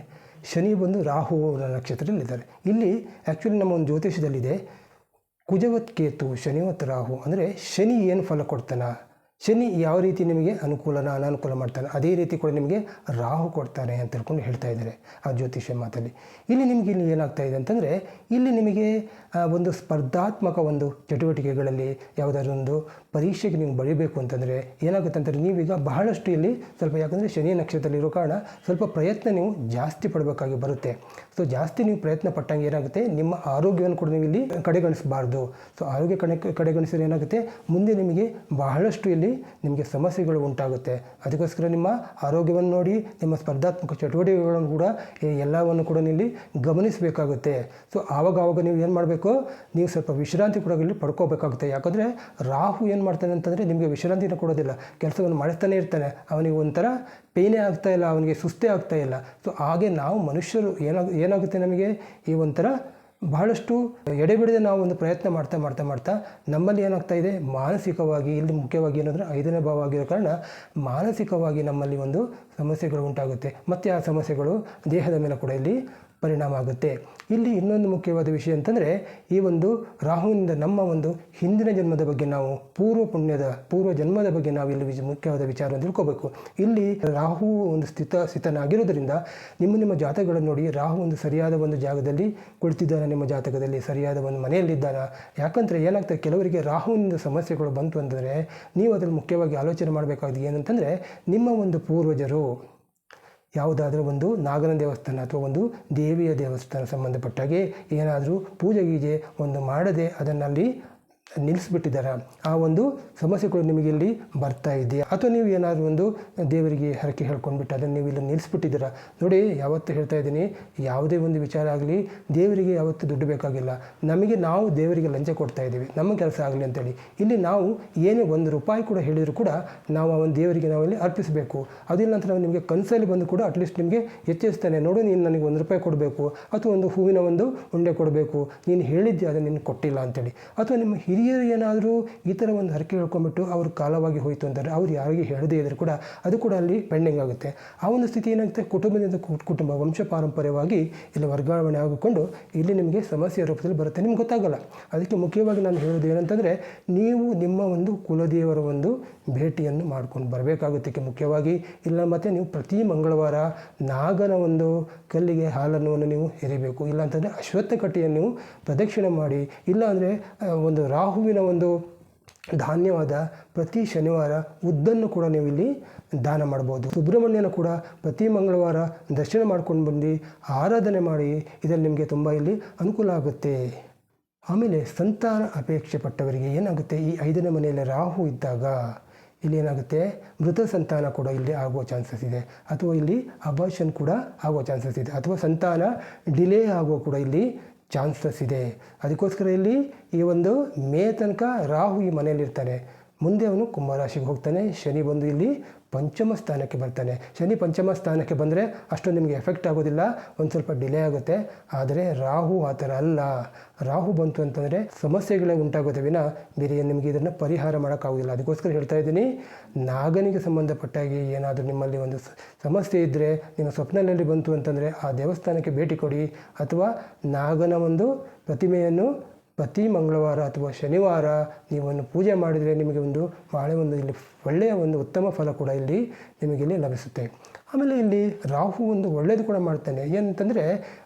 ಶನಿ ಬಂದು ರಾಹು ನಕ್ಷತ್ರದಲ್ಲಿದ್ದಾರೆ. ಇಲ್ಲಿ ಆ್ಯಕ್ಚುಲಿ ನಮ್ಮ ಒಂದು ಜ್ಯೋತಿಷದಲ್ಲಿದೆ ಕುಜವತ್ ಕೇತು ಶನಿವತ್ ರಾಹು, ಅಂದರೆ ಶನಿ ಏನು ಫಲ ಕೊಡ್ತಾನೆ, ಶನಿ ಯಾವ ರೀತಿ ನಿಮಗೆ ಅನುಕೂಲನ ಅನಾನುಕೂಲ ಮಾಡ್ತಾನೆ ಅದೇ ರೀತಿ ಕೂಡ ನಿಮಗೆ ರಾಹು ಕೊಡ್ತಾನೆ ಅಂತ ಹೇಳ್ಕೊಂಡು ಹೇಳ್ತಾ ಇದ್ದಾರೆ ಆ ಜ್ಯೋತಿಷ್ಯ ಮಾತಲ್ಲಿ. ಇಲ್ಲಿ ನಿಮಗೆ ಇಲ್ಲಿ ಏನಾಗ್ತಾ ಇದೆ ಅಂತಂದರೆ, ಇಲ್ಲಿ ನಿಮಗೆ ಒಂದು ಸ್ಪರ್ಧಾತ್ಮಕ ಒಂದು ಚಟುವಟಿಕೆಗಳಲ್ಲಿ ಯಾವುದಾದ್ರೂ ಒಂದು ಪರೀಕ್ಷೆಗೆ ನೀವು ಬರೀಬೇಕು ಅಂತಂದರೆ ಏನಾಗುತ್ತೆ ಅಂತಂದರೆ, ನೀವೀಗ ಬಹಳಷ್ಟು ಇಲ್ಲಿ ಸ್ವಲ್ಪ, ಯಾಕಂದರೆ ಶನಿ ನಕ್ಷತ್ರದಲ್ಲಿರೋ ಕಾರಣ ಸ್ವಲ್ಪ ಪ್ರಯತ್ನ ನೀವು ಜಾಸ್ತಿ ಪಡಬೇಕಾಗಿ ಬರುತ್ತೆ. ಸೊ ಜಾಸ್ತಿ ನೀವು ಪ್ರಯತ್ನ ಪಟ್ಟಂಗೆ ಏನಾಗುತ್ತೆ, ನಿಮ್ಮ ಆರೋಗ್ಯವನ್ನು ಕೂಡ ನೀವು ಇಲ್ಲಿ ಕಡೆಗಣಿಸಬಾರ್ದು. ಸೊ ಆರೋಗ್ಯ ಕಡೆಗಣಿಸಿದ್ರೆ ಏನಾಗುತ್ತೆ, ಮುಂದೆ ನಿಮಗೆ ಬಹಳಷ್ಟು ಇಲ್ಲಿ ನಿಮಗೆ ಸಮಸ್ಯೆಗಳು ಉಂಟಾಗುತ್ತೆ. ಅದಕ್ಕೋಸ್ಕರ ನಿಮ್ಮ ಆರೋಗ್ಯವನ್ನು ನೋಡಿ, ನಿಮ್ಮ ಸ್ಪರ್ಧಾತ್ಮಕ ಚಟುವಟಿಕೆಗಳನ್ನು ಕೂಡ ಎಲ್ಲವನ್ನು ಕೂಡ ಇಲ್ಲಿ ಗಮನಿಸಬೇಕಾಗುತ್ತೆ. ಸೊ ಆವಾಗ ನೀವು ಏನು ಮಾಡಬೇಕು, ನೀವು ಸ್ವಲ್ಪ ವಿಶ್ರಾಂತಿ ಕೂಡ ಇಲ್ಲಿ ಪಡ್ಕೋಬೇಕಾಗುತ್ತೆ. ಯಾಕಂದರೆ ರಾಹು ಏನು ಮಾಡ್ತಾನೆ ಅಂತಂದರೆ ನಿಮಗೆ ವಿಶ್ರಾಂತಿನ ಕೊಡೋದಿಲ್ಲ, ಕೆಲಸವನ್ನು ಮಾಡಿಸ್ತಾನೆ ಇರ್ತಾನೆ. ಅವನಿಗೆ ಒಂಥರ ಪೇಯ್ನೇ ಆಗ್ತಾ ಇಲ್ಲ, ಅವನಿಗೆ ಸುಸ್ತೇ ಆಗ್ತಾ ಇಲ್ಲ. ಸೊ ಹಾಗೆ ನಾವು ಮನುಷ್ಯರು ಏನಾಗುತ್ತೆ ನಮಗೆ ಈ ಒಂಥರ ಬಹಳಷ್ಟು ಎಡೆಬಿಡದೆ ನಾವು ಒಂದು ಪ್ರಯತ್ನ ಮಾಡ್ತಾ ನಮ್ಮಲ್ಲಿ ಏನಾಗ್ತಾ ಇದೆ, ಮಾನಸಿಕವಾಗಿ ಇಲ್ಲಿ ಮುಖ್ಯವಾಗಿ ಏನಂದರೆ 5ನೇ ಭಾವ ಆಗಿರೋ ಕಾರಣ ಮಾನಸಿಕವಾಗಿ ನಮ್ಮಲ್ಲಿ ಒಂದು ಸಮಸ್ಯೆಗಳು ಉಂಟಾಗುತ್ತೆ. ಮತ್ತು ಆ ಸಮಸ್ಯೆಗಳು ದೇಹದ ಮೇಲೆ ಕೂಡ ಇಲ್ಲಿ ಪರಿಣಾಮ ಆಗುತ್ತೆ. ಇಲ್ಲಿ ಇನ್ನೊಂದು ಮುಖ್ಯವಾದ ವಿಷಯ ಅಂತಂದರೆ, ಈ ಒಂದು ರಾಹುವಿನಿಂದ ನಮ್ಮ ಒಂದು ಹಿಂದಿನ ಜನ್ಮದ ಬಗ್ಗೆ ನಾವು ಪೂರ್ವ ಜನ್ಮದ ಬಗ್ಗೆ ನಾವು ಇಲ್ಲಿ ಮುಖ್ಯವಾದ ವಿಚಾರವನ್ನು ತಿಳ್ಕೋಬೇಕು. ಇಲ್ಲಿ ರಾಹು ಒಂದು ಸ್ಥಿತನಾಗಿರೋದ್ರಿಂದ ನಿಮ್ಮ ಜಾತಕಗಳನ್ನು ನೋಡಿ, ರಾಹು ಒಂದು ಸರಿಯಾದ ಒಂದು ಜಾಗದಲ್ಲಿ ಕುಳಿತಿದ್ದಾನೆ, ನಿಮ್ಮ ಜಾತಕದಲ್ಲಿ ಸರಿಯಾದ ಒಂದು ಮನೆಯಲ್ಲಿದ್ದಾನೆ. ಯಾಕಂದರೆ ಏನಾಗ್ತದೆ, ಕೆಲವರಿಗೆ ರಾಹುವಿನಿಂದ ಸಮಸ್ಯೆಗಳು ಬಂತು ಅಂತಂದರೆ ನೀವು ಅದರಲ್ಲಿ ಮುಖ್ಯವಾಗಿ ಆಲೋಚನೆ ಮಾಡಬೇಕಾದ ಏನಂತಂದರೆ, ನಿಮ್ಮ ಒಂದು ಪೂರ್ವಜರು ಯಾವುದಾದ್ರೂ ಒಂದು ನಾಗನ ದೇವಸ್ಥಾನ ಅಥವಾ ಒಂದು ದೇವಿಯ ದೇವಸ್ಥಾನ ಸಂಬಂಧಪಟ್ಟಾಗೆ ಏನಾದರೂ ಪೂಜೆ ಗೀಜೆ ಒಂದು ಮಾಡದೆ ಅದನ್ನಲ್ಲಿ ನಿಲ್ಲಿಸ್ಬಿಟ್ಟಿದ್ದಾರೆ, ಆ ಒಂದು ಸಮಸ್ಯೆಗಳು ನಿಮಗೆ ಇಲ್ಲಿ ಬರ್ತಾ ಇದೆಯಾ, ಅಥವಾ ನೀವು ಏನಾದರೂ ಒಂದು ದೇವರಿಗೆ ಹರಕೆ ಹೇಳ್ಕೊಂಡ್ಬಿಟ್ಟು ಅದನ್ನು ನೀವು ಇಲ್ಲಿ ನಿಲ್ಲಿಸ್ಬಿಟ್ಟಿದ್ದೀರಾ. ನೋಡಿ, ಯಾವತ್ತೂ ಹೇಳ್ತಾ ಇದ್ದೀನಿ, ಯಾವುದೇ ಒಂದು ವಿಚಾರ ಆಗಲಿ ದೇವರಿಗೆ ಯಾವತ್ತೂ ದುಡ್ಡು ಬೇಕಾಗಿಲ್ಲ. ನಾವು ದೇವರಿಗೆ ಲಂಚ ಕೊಡ್ತಾ ಇದ್ದೀವಿ ನಮ್ಮ ಕೆಲಸ ಆಗಲಿ ಅಂತೇಳಿ. ಇಲ್ಲಿ ನಾವು ಏನೇ ₹1 ಕೂಡ ಹೇಳಿದರೂ ಕೂಡ ನಾವು ಆ ಒಂದು ದೇವರಿಗೆ ನಾವಿಲ್ಲಿ ಅರ್ಪಿಸಬೇಕು. ಅದಿಲ್ಲ ನಂತರ ನಿಮಗೆ ಕನಸಲ್ಲಿ ಬಂದು ಕೂಡ ಅಟ್ಲೀಸ್ಟ್ ನಿಮಗೆ ಎಚ್ಚರಿಸ್ತಾನೆ, ನೋಡು ನೀನು ನನಗೆ ₹1 ಕೊಡಬೇಕು ಅಥವಾ ಒಂದು ಹೂವಿನ ಒಂದು ಉಂಡೆ ಕೊಡಬೇಕು, ನೀನು ಹೇಳಿದ್ದೆ ಅದನ್ನು ನಿನಗೆ ಕೊಟ್ಟಿಲ್ಲ ಅಂತೇಳಿ. ಅಥವಾ ನಿಮ್ಮ ಹಿರಿಯರು ಏನಾದರೂ ಈ ಥರ ಒಂದು ಹರಕೆ ಹೇಳ್ಕೊಂಡ್ಬಿಟ್ಟು ಅವ್ರ ಕಾಲವಾಗಿ ಹೋಯಿತು ಅಂತಾರೆ, ಅವ್ರು ಯಾರಿಗೆ ಹೇಳದೇ ಇದ್ದರೂ ಕೂಡ ಅದು ಕೂಡ ಅಲ್ಲಿ ಪೆಂಡಿಂಗ್ ಆಗುತ್ತೆ. ಆ ಒಂದು ಸ್ಥಿತಿ ಏನಾಗುತ್ತೆ, ಕುಟುಂಬದಿಂದ ಕುಟುಂಬ ವಂಶ ಪಾರಂಪರ್ಯವಾಗಿ ಇಲ್ಲಿ ವರ್ಗಾವಣೆ ಆಗಿಕೊಂಡು ಇಲ್ಲಿ ನಿಮಗೆ ಸಮಸ್ಯೆ ರೂಪದಲ್ಲಿ ಬರುತ್ತೆ, ನಿಮ್ಗೆ ಗೊತ್ತಾಗಲ್ಲ. ಅದಕ್ಕೆ ಮುಖ್ಯವಾಗಿ ನಾನು ಹೇಳೋದು ಏನಂತಂದರೆ, ನೀವು ನಿಮ್ಮ ಒಂದು ಕುಲದೇವರ ಒಂದು ಭೇಟಿಯನ್ನು ಮಾಡ್ಕೊಂಡು ಬರಬೇಕಾಗುತ್ತೆ ಮುಖ್ಯವಾಗಿ. ಇಲ್ಲ ಮತ್ತು ನೀವು ಪ್ರತಿ ಮಂಗಳವಾರ ನಾಗನ ಒಂದು ಕಲ್ಲಿಗೆ ಹಾಲನ್ನು ನೀವು ಎರಿಬೇಕು. ಇಲ್ಲ ಅಂತಂದರೆ ಅಶ್ವತ್ಥ ಕಟ್ಟೆಯನ್ನು ನೀವು ಪ್ರದಕ್ಷಿಣೆ ಮಾಡಿ. ಇಲ್ಲ ಅಂದರೆ ಒಂದು ರಾಹುವಿನ ಒಂದು ಧಾನ್ಯವಾದ ಪ್ರತಿ ಶನಿವಾರ ಉದ್ದನ್ನು ಕೂಡ ನೀವು ಇಲ್ಲಿ ದಾನ ಮಾಡ್ಬೋದು. ಸುಬ್ರಹ್ಮಣ್ಯನ ಕೂಡ ಪ್ರತಿ ಮಂಗಳವಾರ ದರ್ಶನ ಮಾಡ್ಕೊಂಡು ಬಂದು ಆರಾಧನೆ ಮಾಡಿ, ಇದರಲ್ಲಿ ನಿಮಗೆ ತುಂಬ ಇಲ್ಲಿ ಅನುಕೂಲ ಆಗುತ್ತೆ. ಆಮೇಲೆ ಸಂತಾನ ಅಪೇಕ್ಷೆ ಪಟ್ಟವರಿಗೆ ಏನಾಗುತ್ತೆ, ಈ 5ನೇ ಮನೆಯಲ್ಲಿ ರಾಹು ಇದ್ದಾಗ ಇಲ್ಲಿ ಏನಾಗುತ್ತೆ, ಮೃತ ಸಂತಾನ ಕೂಡ ಇಲ್ಲಿ ಆಗುವ ಚಾನ್ಸಸ್ ಇದೆ, ಅಥವಾ ಇಲ್ಲಿ ಅಬಾರ್ಷನ್ ಕೂಡ ಆಗುವ ಚಾನ್ಸಸ್ ಇದೆ, ಅಥವಾ ಸಂತಾನ ಡಿಲೇ ಆಗುವ ಕೂಡ ಇಲ್ಲಿ ಚಾನ್ಸಸ್ ಇದೆ. ಅದಕ್ಕೋಸ್ಕರ ಇಲ್ಲಿ ಈ ಒಂದು ಮೇ ತನಕ ರಾಹು ಈ ಮನೆಯಲ್ಲಿರ್ತಾನೆ. ಮುಂದೆ ಅವನು ಕುಂಭರಾಶಿಗೆ ಹೋಗ್ತಾನೆ. ಶನಿ ಬಂದು ಇಲ್ಲಿ ಪಂಚಮ ಸ್ಥಾನಕ್ಕೆ ಬರ್ತಾನೆ. ಶನಿ ಪಂಚಮ ಸ್ಥಾನಕ್ಕೆ ಬಂದರೆ ಅಷ್ಟೊಂದು ನಿಮಗೆ ಎಫೆಕ್ಟ್ ಆಗೋದಿಲ್ಲ, ಒಂದು ಸ್ವಲ್ಪ ಡಿಲೇ ಆಗುತ್ತೆ. ಆದರೆ ರಾಹು ಆ ಥರ ಅಲ್ಲ. ರಾಹು ಬಂತು ಅಂತಂದರೆ ಸಮಸ್ಯೆಗಳೇ ಉಂಟಾಗುತ್ತೆ ವಿನ ಬೇರೆ ನಿಮಗೆ ಇದನ್ನು ಪರಿಹಾರ ಮಾಡೋಕ್ಕಾಗೋದಿಲ್ಲ. ಅದಕ್ಕೋಸ್ಕರ ಹೇಳ್ತಾ ಇದ್ದೀನಿ, ನಾಗನಿಗೆ ಸಂಬಂಧಪಟ್ಟಾಗಿ ಏನಾದರೂ ನಿಮ್ಮಲ್ಲಿ ಒಂದು ಸಮಸ್ಯೆ ಇದ್ದರೆ ನಿಮ್ಮ ಸ್ವಪ್ನದಲ್ಲಿ ಬಂತು ಅಂತಂದರೆ ಆ ದೇವಸ್ಥಾನಕ್ಕೆ ಭೇಟಿ ಕೊಡಿ, ಅಥವಾ ನಾಗನ ಒಂದು ಪ್ರತಿಮೆಯನ್ನು ಪ್ರತಿ ಮಂಗಳವಾರ ಅಥವಾ ಶನಿವಾರ ನೀವನ್ನು ಪೂಜೆ ಮಾಡಿದರೆ ನಿಮಗೆ ಒಂದು ಬಹಳ ಒಂದು ಇಲ್ಲಿ ಒಳ್ಳೆಯ ಒಂದು ಉತ್ತಮ ಫಲ ಕೂಡ ಇಲ್ಲಿ ನಿಮಗಿಲ್ಲಿ ಲಭಿಸುತ್ತೆ. ಆಮೇಲೆ ಇಲ್ಲಿ ರಾಹು ಒಂದು ಒಳ್ಳೆಯದು ಕೂಡ ಮಾಡ್ತಾನೆ. ಏನಂತಂದರೆ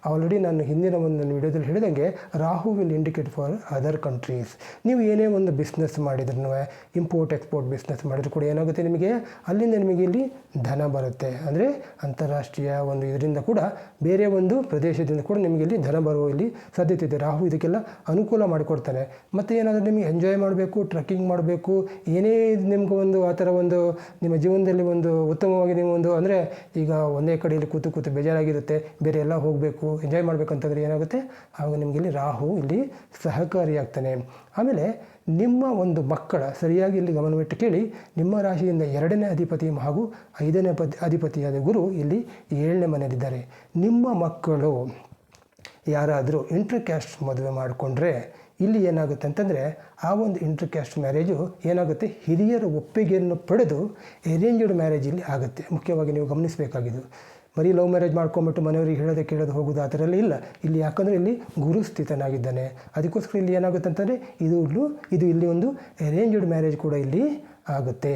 ಆಲ್ರೆಡಿ ನಾನು ಹಿಂದಿನ ಒಂದು ವಿಡಿಯೋದಲ್ಲಿ ಹೇಳಿದಂಗೆ Rahu will indicate for other countries. ನೀವು ಏನೇ ಒಂದು ಬಿಸ್ನೆಸ್ ಮಾಡಿದ್ರೂ, ಇಂಪೋರ್ಟ್ ಎಕ್ಸ್ಪೋರ್ಟ್ ಬಿಸ್ನೆಸ್ ಮಾಡಿದ್ರು ಕೂಡ ಏನಾಗುತ್ತೆ, ನಿಮಗೆ ಅಲ್ಲಿಂದ ನಿಮಗೆ ಇಲ್ಲಿ ಧನ ಬರುತ್ತೆ. ಅಂದರೆ ಅಂತಾರಾಷ್ಟ್ರೀಯ ಒಂದು ಇದರಿಂದ ಕೂಡ ಬೇರೆ ಒಂದು ಪ್ರದೇಶದಿಂದ ಕೂಡ ನಿಮಗೆ ಇಲ್ಲಿ ಧನ ಬರುವ ಇಲ್ಲಿ ಸಾಧ್ಯತೆ ಇದೆ. ರಾಹು ಇದಕ್ಕೆಲ್ಲ ಅನುಕೂಲ ಮಾಡಿಕೊಡ್ತಾನೆ. ಮತ್ತು ಏನಾದರೂ ನಿಮಗೆ ಎಂಜಾಯ್ ಮಾಡಬೇಕು, ಟ್ರೆಕ್ಕಿಂಗ್ ಮಾಡಬೇಕು, ಏನೇ ನಿಮ್ಗೆ ಒಂದು ಆ ಥರ ಒಂದು ನಿಮ್ಮ ಜೀವನದಲ್ಲಿ ಒಂದು ಉತ್ತಮವಾಗಿ ನೀವು ಒಂದು ಅಂದರೆ ಈಗ ಒಂದೇ ಕಡೆಯಲ್ಲಿ ಕೂತು ಬೇಜಾರಾಗಿರುತ್ತೆ, ಬೇರೆ ಎಲ್ಲ ಹೋಗಬೇಕು, ಎಂಜಾಯ್ ಮಾಡಬೇಕಂತಂದರೆ ಏನಾಗುತ್ತೆ, ಆವಾಗ ನಿಮಗೆ ಇಲ್ಲಿ ರಾಹು ಇಲ್ಲಿ ಸಹಕಾರಿಯಾಗ್ತಾನೆ. ಆಮೇಲೆ ನಿಮ್ಮ ಒಂದು ಮಕ್ಕಳ ಸರಿಯಾಗಿ ಇಲ್ಲಿ ಗಮನವಿಟ್ಟು ಕೇಳಿ, ನಿಮ್ಮ ರಾಶಿಯಿಂದ 2ನೇ ಅಧಿಪತಿ ಹಾಗೂ 5ನೇ ಅಧಿಪತಿಯಾದ ಗುರು ಇಲ್ಲಿ 7ನೇ ಮನೆಯಲ್ಲಿದ್ದಾರೆ. ನಿಮ್ಮ ಮಕ್ಕಳು ಯಾರಾದರೂ ಇಂಟರ್ ಕ್ಯಾಸ್ಟ್ ಮದುವೆ ಮಾಡಿಕೊಂಡ್ರೆ ಇಲ್ಲಿ ಏನಾಗುತ್ತೆ ಅಂತಂದರೆ ಆ ಒಂದು ಇಂಟರ್ ಕ್ಯಾಸ್ಟ್ ಮ್ಯಾರೇಜು ಏನಾಗುತ್ತೆ, ಹಿರಿಯರ ಒಪ್ಪಿಗೆಯನ್ನು ಪಡೆದು ಅರೇಂಜ್ಡ್ ಮ್ಯಾರೇಜ್ ಇಲ್ಲಿ ಆಗುತ್ತೆ. ಮುಖ್ಯವಾಗಿ ನೀವು ಗಮನಿಸಬೇಕಾಗಿದ್ದು, ಬರೀ ಲವ್ ಮ್ಯಾರೇಜ್ ಮಾಡ್ಕೊಂಬಿಟ್ಟು ಮನೆಯವರಿಗೆ ಹೇಳೋದು ಹೋಗೋದು ಆ ಥರ ಎಲ್ಲ ಇಲ್ಲ ಇಲ್ಲಿ. ಯಾಕಂದರೆ ಇಲ್ಲಿ ಗುರು ಸ್ಥಿತನಾಗಿದ್ದಾನೆ. ಅದಕ್ಕೋಸ್ಕರ ಇಲ್ಲಿ ಏನಾಗುತ್ತೆ ಅಂತಂದರೆ ಇದು ಇಲ್ಲಿ ಒಂದು ಅರೇಂಜ್ಡ್ ಮ್ಯಾರೇಜ್ ಕೂಡ ಇಲ್ಲಿ ಆಗುತ್ತೆ.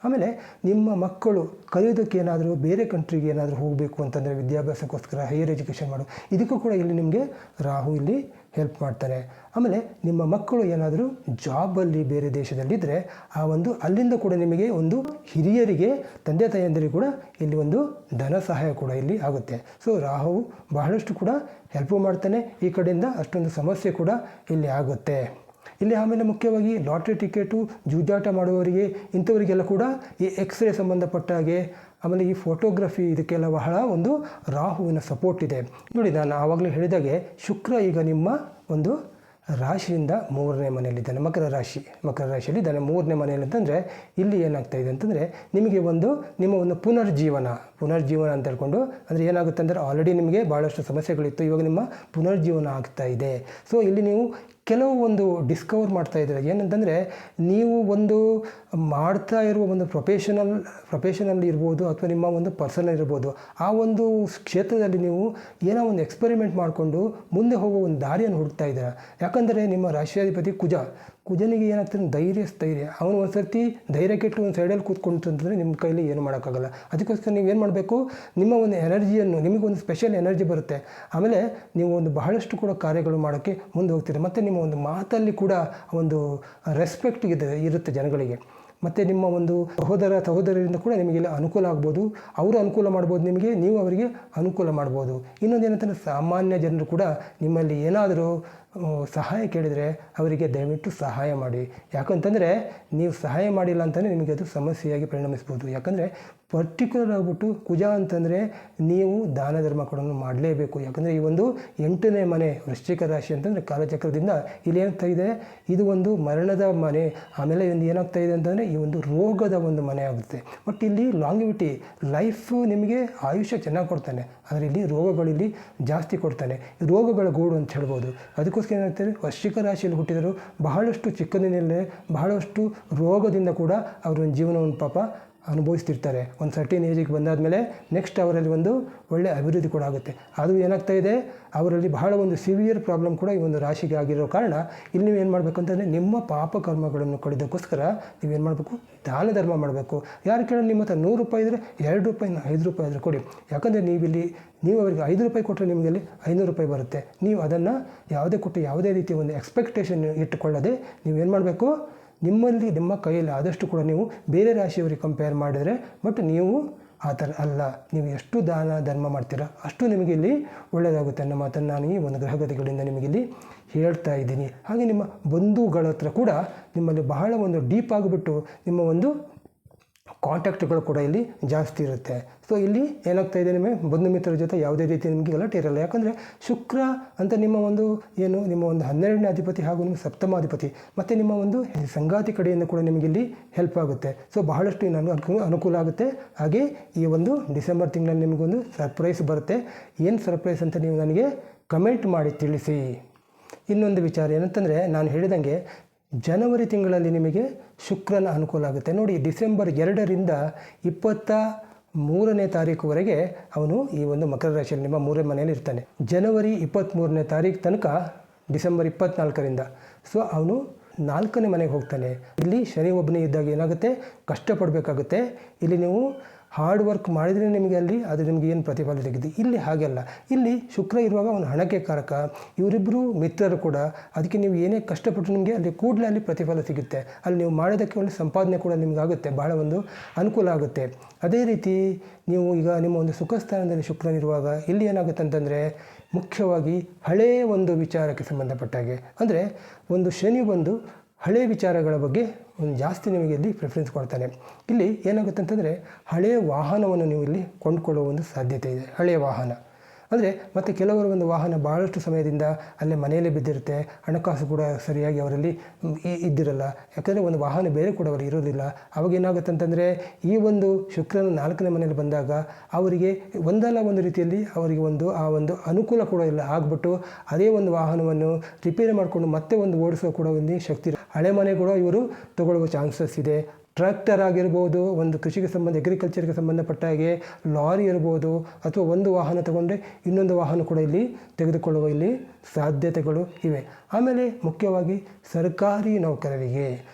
ಆಮೇಲೆ ನಿಮ್ಮ ಮಕ್ಕಳು ಕಲಿಯೋದಕ್ಕೆ ಏನಾದರೂ ಬೇರೆ ಕಂಟ್ರಿಗೆ ಏನಾದರೂ ಹೋಗಬೇಕು ಅಂತಂದರೆ ವಿದ್ಯಾಭ್ಯಾಸಕ್ಕೋಸ್ಕರ ಹೈಯರ್ ಎಜುಕೇಷನ್ ಮಾಡು, ಇದಕ್ಕೂ ಕೂಡ ಇಲ್ಲಿ ನಿಮಗೆ ರಾಹು ಇಲ್ಲಿ ಹೆಲ್ಪ್ ಮಾಡ್ತಾನೆ. ಆಮೇಲೆ ನಿಮ್ಮ ಮಕ್ಕಳು ಏನಾದರೂ ಜಾಬಲ್ಲಿ ಬೇರೆ ದೇಶದಲ್ಲಿದ್ದರೆ ಆ ಒಂದು ಅಲ್ಲಿಂದ ಕೂಡ ನಿಮಗೆ ಒಂದು ಹಿರಿಯರಿಗೆ ತಂದೆ ತಾಯಿಯಂದರಿಗೆ ಕೂಡ ಇಲ್ಲಿ ಒಂದು ಧನ ಸಹಾಯ ಕೂಡ ಇಲ್ಲಿ ಆಗುತ್ತೆ. ಸೊ ರಾಹು ಬಹಳಷ್ಟು ಕೂಡ ಹೆಲ್ಪ್ ಮಾಡ್ತಾನೆ. ಈ ಕಡೆಯಿಂದ ಅಷ್ಟೊಂದು ಸಮಸ್ಯೆ ಕೂಡ ಇಲ್ಲಿ ಆಗುತ್ತೆ ಇಲ್ಲಿ. ಆಮೇಲೆ ಮುಖ್ಯವಾಗಿ ಲಾಟ್ರಿ ಟಿಕೆಟು ಜೂಜಾಟ ಮಾಡುವವರಿಗೆ ಇಂಥವರಿಗೆಲ್ಲ ಕೂಡ ಈ ಎಕ್ಸ್ರೇ ಸಂಬಂಧಪಟ್ಟ ಹಾಗೆ, ಆಮೇಲೆ ಈ ಫೋಟೋಗ್ರಫಿ ಇದಕ್ಕೆಲ್ಲ ಬಹಳ ಒಂದು ರಾಹುವಿನ ಸಪೋರ್ಟ್ ಇದೆ. ನೋಡಿ, ನಾನು ಆವಾಗಲೇ ಹೇಳಿದಾಗೆ ಶುಕ್ರ ಈಗ ನಿಮ್ಮ ಒಂದು ರಾಶಿಯಿಂದ 3ನೇ ಮನೆಯಲ್ಲಿದ್ದಾನೆ. ಮಕರ ರಾಶಿಯಲ್ಲಿ ಇದ್ದಾನೆ 3ನೇ ಮನೆಯಲ್ಲಿ. ಅಂತಂದರೆ ಇಲ್ಲಿ ಏನಾಗ್ತಾ ಇದೆ ಅಂತಂದರೆ ನಿಮಗೆ ನಿಮ್ಮ ಒಂದು ಪುನರ್ಜೀವನ ಅಂತ ಹೇಳ್ಕೊಂಡು, ಅಂದರೆ ಏನಾಗುತ್ತೆ ಅಂದರೆ ಆಲ್ರೆಡಿ ನಿಮಗೆ ಭಾಳಷ್ಟು ಸಮಸ್ಯೆಗಳಿತ್ತು, ಇವಾಗ ನಿಮ್ಮ ಪುನರ್ಜೀವನ ಆಗ್ತಾ ಇದೆ. ಸೊ ಇಲ್ಲಿ ನೀವು ಕೆಲವು ಒಂದು ಡಿಸ್ಕವರ್ ಮಾಡ್ತಾ ಇದ್ದೀರ. ಏನಂತಂದರೆ ನೀವು ಒಂದು ಮಾಡ್ತಾ ಇರುವ ಒಂದು ಪ್ರೊಫೆಷನಲ್ ಇರ್ಬೋದು ಅಥವಾ ನಿಮ್ಮ ಒಂದು ಪರ್ಸನಲ್ ಇರ್ಬೋದು, ಆ ಒಂದು ಕ್ಷೇತ್ರದಲ್ಲಿ ನೀವು ಏನೋ ಒಂದು ಎಕ್ಸ್ಪೆರಿಮೆಂಟ್ ಮಾಡಿಕೊಂಡು ಮುಂದೆ ಹೋಗೋ ಒಂದು ದಾರಿಯನ್ನು ಹುಡುಕ್ತಾ ಇದ್ದೀರ. ಯಾಕಂದರೆ ನಿಮ್ಮ ರಾಶಿಯಾಧಿಪತಿ ಕುಜನಿಗೆ ಏನಾಗ್ತದೆ, ಸ್ಥೈರ್ಯ. ಅವನು ಒಂದು ಸರ್ತಿ ಧೈರ್ಯ ಕೆಟ್ಟು ಒಂದು ಸೈಡಲ್ಲಿ ಕೂತ್ಕೊಂತಂದರೆ ನಿಮ್ಮ ಕೈಲಿ ಏನು ಮಾಡೋಕ್ಕಾಗಲ್ಲ. ಅದಕ್ಕೋಸ್ಕರ ನೀವು ಏನು ಮಾಡಬೇಕು, ನಿಮ್ಮ ಒಂದು ಎನರ್ಜಿಯನ್ನು, ನಿಮಗೊಂದು ಸ್ಪೆಷಲ್ ಎನರ್ಜಿ ಬರುತ್ತೆ. ಆಮೇಲೆ ನೀವು ಒಂದು ಬಹಳಷ್ಟು ಕೂಡ ಕಾರ್ಯಗಳು ಮಾಡೋಕ್ಕೆ ಮುಂದೆ ಹೋಗ್ತೀರ. ಮತ್ತು ನಿಮ್ಮ ಒಂದು ಮಾತಲ್ಲಿ ಕೂಡ ಒಂದು ರೆಸ್ಪೆಕ್ಟ್ ಇರುತ್ತೆ ಜನಗಳಿಗೆ. ಮತ್ತು ನಿಮ್ಮ ಒಂದು ಸಹೋದರರಿಂದ ಕೂಡ ನಿಮಗೆಲ್ಲ ಅನುಕೂಲ ಆಗ್ಬೋದು, ಅವರು ಅನುಕೂಲ ಮಾಡ್ಬೋದು ನಿಮಗೆ, ನೀವು ಅವರಿಗೆ ಅನುಕೂಲ ಮಾಡ್ಬೋದು. ಇನ್ನೊಂದು ಏನಂತಂದರೆ ಸಾಮಾನ್ಯ ಜನರು ಕೂಡ ನಿಮ್ಮಲ್ಲಿ ಏನಾದರೂ ಸಹಾಯ ಕೇಳಿದರೆ ಅವರಿಗೆ ದಯವಿಟ್ಟು ಸಹಾಯ ಮಾಡಿ. ಯಾಕಂತಂದರೆ ನೀವು ಸಹಾಯ ಮಾಡಿಲ್ಲ ಅಂತಂದರೆ ನಿಮಗೆ ಅದು ಸಮಸ್ಯೆಯಾಗಿ ಪರಿಣಮಿಸ್ಬೋದು. ಯಾಕಂದರೆ ಪರ್ಟಿಕ್ಯುಲರ್ ಆಗಿಬಿಟ್ಟು ಕುಜ ಅಂತಂದರೆ ನೀವು ದಾನ ಧರ್ಮ ಕೂಡ ಮಾಡಲೇಬೇಕು. ಯಾಕಂದರೆ ಈ ಒಂದು 8ನೇ ಮನೆ ವೃಶ್ಚಿಕ ರಾಶಿ ಅಂತಂದರೆ ಕಾಲಚಕ್ರದಿಂದ ಇಲ್ಲಿ ಏನಾಗ್ತಾ ಇದೆ, ಇದು ಒಂದು ಮರಣದ ಮನೆ. ಆಮೇಲೆ ಒಂದು ಏನಾಗ್ತಾ ಇದೆ ಅಂತಂದರೆ ಈ ಒಂದು ರೋಗದ ಒಂದು ಮನೆ ಆಗುತ್ತೆ. ಬಟ್ ಇಲ್ಲಿ ಲಾಂಗಿವಿಟಿ ಲೈಫ್ ನಿಮಗೆ ಆಯುಷ್ಯ ಚೆನ್ನಾಗಿ ಕೊಡ್ತಾನೆ, ಆದರೆ ಇಲ್ಲಿ ರೋಗಗಳಿಲ್ಲಿ ಜಾಸ್ತಿ ಕೊಡ್ತಾನೆ. ರೋಗಗಳ ಗೂಡು ಅಂತ ಹೇಳ್ಬೋದು. ಅದಕ್ಕೋಸ್ಕರ ಏನಾಗ್ತದೆ, ವೃಶ್ಚಿಕ ರಾಶಿಯಲ್ಲಿ ಹುಟ್ಟಿದರು ಬಹಳಷ್ಟು ಚಿಕ್ಕದಿನಲ್ಲೇ ಬಹಳಷ್ಟು ರೋಗದಿಂದ ಕೂಡ ಅವರ ಜೀವನವನ್ನು ಪಾಪ ಅನುಭವಿಸ್ತಿರ್ತಾರೆ. ಒಂದು ಸರ್ಟೇನ್ ಏಜಿಗೆ ಬಂದಾದಮೇಲೆ ನೆಕ್ಸ್ಟ್ ಅವರಲ್ಲಿ ಒಂದು ಒಳ್ಳೆಯ ಅಭಿವೃದ್ಧಿ ಕೂಡ ಆಗುತ್ತೆ. ಅದು ಏನಾಗ್ತಾ ಇದೆ, ಅವರಲ್ಲಿ ಬಹಳ ಒಂದು ಸಿವಿಯರ್ ಪ್ರಾಬ್ಲಮ್ ಕೂಡ ಈ ಒಂದು ರಾಶಿಗೆ ಆಗಿರೋ ಕಾರಣ ಇಲ್ಲಿ ನೀವು ಏನು ಮಾಡಬೇಕು ಅಂತಂದರೆ ನಿಮ್ಮ ಪಾಪ ಕರ್ಮಗಳನ್ನು ಕಡಿದಕ್ಕೋಸ್ಕರ ನೀವೇನು ಮಾಡಬೇಕು, ದಾನ ಧರ್ಮ ಮಾಡಬೇಕು. ಯಾರು ಕೇಳೋದು, ನಿಮ್ಮ ಹತ್ರ 100 ರೂಪಾಯಿ ಇದ್ದರೆ 2 ರೂಪಾಯಿ 5 ರೂಪಾಯಿ ಆದರೆ ಕೊಡಿ. ಯಾಕಂದರೆ ನೀವು ಅವರಿಗೆ 5 ರೂಪಾಯಿ ಕೊಟ್ಟರೆ ನಿಮಗಲ್ಲಿ 500 ರೂಪಾಯಿ ಬರುತ್ತೆ. ನೀವು ಅದನ್ನು ಯಾವುದೇ ರೀತಿಯ ಒಂದು ಎಕ್ಸ್ಪೆಕ್ಟೇಷನ್ ಇಟ್ಟುಕೊಳ್ಳದೆ ನೀವೇನು ಮಾಡಬೇಕು, ನಿಮ್ಮ ಕೈಯಲ್ಲಿ ಆದಷ್ಟು ಕೂಡ ನೀವು ಬೇರೆ ರಾಶಿಯವರಿಗೆ ಕಂಪೇರ್ ಮಾಡಿದರೆ, ಬಟ್ ನೀವು ಆ ಥರ ಅಲ್ಲ. ನೀವು ಎಷ್ಟು ದಾನ ಧರ್ಮ ಮಾಡ್ತೀರಾ ಅಷ್ಟು ನಿಮಗೆ ಇಲ್ಲಿ ಒಳ್ಳೆಯದಾಗುತ್ತೆ ಅನ್ನೋ ಮಾತನ್ನು ನಾನು ಈ ಒಂದು ಗ್ರಹಗತಿಗಳಿಂದ ನಿಮಗಿಲ್ಲಿ ಹೇಳ್ತಾ ಇದ್ದೀನಿ. ಹಾಗೆ ನಿಮ್ಮ ಬಂಧುಗಳ ಹತ್ರ ಕೂಡ ನಿಮ್ಮಲ್ಲಿ ಬಹಳ ಒಂದು ಡೀಪ್ ಆಗಿಬಿಟ್ಟು ನಿಮ್ಮ ಒಂದು ಕಾಂಟ್ಯಾಕ್ಟ್ಗಳು ಕೂಡ ಇಲ್ಲಿ ಜಾಸ್ತಿ ಇರುತ್ತೆ. ಸೊ ಇಲ್ಲಿ ಏನಾಗ್ತಾ ಇದೆ, ನಿಮಗೆ ಬಂಧು ಮಿತ್ರರ ಜೊತೆ ಯಾವುದೇ ರೀತಿ ನಿಮಗೆ ಗಲಾಟೆ ಇರಲ್ಲ. ಯಾಕಂದರೆ ಶುಕ್ರ ಅಂತ ನಿಮ್ಮ ಒಂದು ನಿಮ್ಮ ಒಂದು 12ನೇ ಅಧಿಪತಿ ಹಾಗೂ ನಿಮ್ಮ ಸಪ್ತಮಾಧಿಪತಿ ಮತ್ತು ನಿಮ್ಮ ಒಂದು ಸಂಗಾತಿ ಕಡೆಯಿಂದ ಕೂಡ ನಿಮಗೆ ಇಲ್ಲಿ ಹೆಲ್ಪ್ ಆಗುತ್ತೆ. ಸೊ ಬಹಳಷ್ಟು ಅನುಕೂಲ ಆಗುತ್ತೆ. ಹಾಗೆ ಈ ಒಂದು ಡಿಸೆಂಬರ್ ತಿಂಗಳಲ್ಲಿ ನಿಮಗೊಂದು ಸರ್ಪ್ರೈಸ್ ಬರುತ್ತೆ. ಏನು ಸರ್ಪ್ರೈಸ್ ಅಂತ ನೀವು ನನಗೆ ಕಮೆಂಟ್ ಮಾಡಿ ತಿಳಿಸಿ. ಇನ್ನೊಂದು ವಿಚಾರ ಏನಂತಂದರೆ, ನಾನು ಹೇಳಿದಂಗೆ ಜನವರಿ ತಿಂಗಳಲ್ಲಿ ನಿಮಗೆ ಶುಕ್ರನ ಅನುಕೂಲ ಆಗುತ್ತೆ. ನೋಡಿ, ಡಿಸೆಂಬರ್ 2ರಿಂದ 23ನೇ ತಾರೀಕುವರೆಗೆ ಅವನು ಈ ಒಂದು ಮಕರ ರಾಶಿಯಲ್ಲಿ ನಿಮ್ಮ 3ನೇ ಮನೆಯಲ್ಲಿ ಇರ್ತಾನೆ. ಜನವರಿ 23ನೇ ತಾರೀಕು ತನಕ ಡಿಸೆಂಬರ್ 24ರಿಂದ ಸೊ ಅವನು 4ನೇ ಮನೆಗೆ ಹೋಗ್ತಾನೆ. ಇಲ್ಲಿ ಶನಿ ಒಬ್ಬನೇ ಇದ್ದಾಗ ಏನಾಗುತ್ತೆ, ಕಷ್ಟಪಡಬೇಕಾಗುತ್ತೆ. ಇಲ್ಲಿ ನೀವು ಹಾರ್ಡ್ ವರ್ಕ್ ಮಾಡಿದರೆ ನಿಮಗೆ ಅಲ್ಲಿ ಅದು ನಿಮಗೆ ಏನು ಪ್ರತಿಫಲ ಸಿಗುತ್ತೆ. ಇಲ್ಲಿ ಹಾಗೆಲ್ಲ, ಇಲ್ಲಿ ಶುಕ್ರ ಇರುವಾಗ ಅವನು ಹಣಕ್ಕೆ ಕಾರಕ. ಇವರಿಬ್ಬರು ಮಿತ್ರರು ಕೂಡ. ಅದಕ್ಕೆ ನೀವು ಏನೇ ಕಷ್ಟಪಟ್ಟು ನಿಮಗೆ ಅಲ್ಲಿ ಕೂಡಲೇ ಅಲ್ಲಿ ಪ್ರತಿಫಲ ಸಿಗುತ್ತೆ. ಅಲ್ಲಿ ನೀವು ಮಾಡೋದಕ್ಕೆ ಒಳ್ಳೆ ಸಂಪಾದನೆ ಕೂಡ ನಿಮಗಾಗುತ್ತೆ, ಬಹಳ ಒಂದು ಅನುಕೂಲ ಆಗುತ್ತೆ. ಅದೇ ರೀತಿ ನೀವು ಈಗ ನಿಮ್ಮ ಒಂದು ಸುಖ ಸ್ಥಾನದಲ್ಲಿ ಶುಕ್ರನಿರುವಾಗ ಇಲ್ಲಿ ಏನಾಗುತ್ತೆ ಅಂತಂದರೆ, ಮುಖ್ಯವಾಗಿ ಹಳೆಯ ಒಂದು ವಿಚಾರಕ್ಕೆ ಸಂಬಂಧಪಟ್ಟಾಗೆ, ಅಂದರೆ ಒಂದು ಶನಿ ಬಂದು ಹಳೆಯ ವಿಚಾರಗಳ ಬಗ್ಗೆ ಒಂದು ಜಾಸ್ತಿ ನಿಮಗೆ ಇಲ್ಲಿ ಪ್ರಿಫರೆನ್ಸ್ ಕೊಡ್ತಾನೆ. ಇಲ್ಲಿ ಏನಾಗುತ್ತೆ ಅಂತಂದರೆ, ಹಳೆಯ ವಾಹನವನ್ನು ನೀವು ಇಲ್ಲಿ ಕೊಂಡುಕೊಳ್ಳುವ ಒಂದು ಸಾಧ್ಯತೆ ಇದೆ. ಹಳೆಯ ವಾಹನ ಅಂದರೆ ಮತ್ತು ಕೆಲವರು ಒಂದು ವಾಹನ ಭಾಳಷ್ಟು ಸಮಯದಿಂದ ಅಲ್ಲೇ ಮನೆಯಲ್ಲೇ ಬಿದ್ದಿರುತ್ತೆ, ಹಣಕಾಸು ಕೂಡ ಸರಿಯಾಗಿ ಅವರಲ್ಲಿ ಇದ್ದಿರಲ್ಲ. ಯಾಕಂದರೆ ಒಂದು ವಾಹನ ಬೇರೆ ಕೂಡ ಅವರು ಇರೋದಿಲ್ಲ. ಅವಾಗ ಏನಾಗುತ್ತೆ ಅಂತಂದರೆ, ಈ ಒಂದು ಶುಕ್ರನ 4ನೇ ಮನೆಯಲ್ಲಿ ಬಂದಾಗ ಅವರಿಗೆ ಒಂದಲ್ಲ ಒಂದು ರೀತಿಯಲ್ಲಿ ಅವರಿಗೆ ಆ ಒಂದು ಅನುಕೂಲ ಕೂಡ ಇಲ್ಲ ಆಗಿಬಿಟ್ಟು ಅದೇ ಒಂದು ವಾಹನವನ್ನು ರಿಪೇರಿ ಮಾಡಿಕೊಂಡು ಮತ್ತೆ ಒಂದು ಓಡಿಸೋ ಕೂಡ ಒಂದು ಶಕ್ತಿ ಹಳೆ ಮನೆ ಕೂಡ ಇವರು ತಗೊಳ್ಳುವ ಚಾನ್ಸಸ್ ಇದೆ. ಟ್ರ್ಯಾಕ್ಟರ್ ಆಗಿರ್ಬೋದು, ಒಂದು ಕೃಷಿಗೆ ಅಗ್ರಿಕಲ್ಚರ್ಗೆ ಸಂಬಂಧಪಟ್ಟ ಹಾಗೆ ಲಾರಿ ಇರ್ಬೋದು, ಅಥವಾ ಒಂದು ವಾಹನ ತಗೊಂಡ್ರೆ ಇನ್ನೊಂದು ವಾಹನ ಕೂಡ ಇಲ್ಲಿ ತೆಗೆದುಕೊಳ್ಳುವ ಇಲ್ಲಿ ಸಾಧ್ಯತೆಗಳು ಇವೆ. ಆಮೇಲೆ ಮುಖ್ಯವಾಗಿ ಸರ್ಕಾರಿ ನೌಕರರಿಗೆ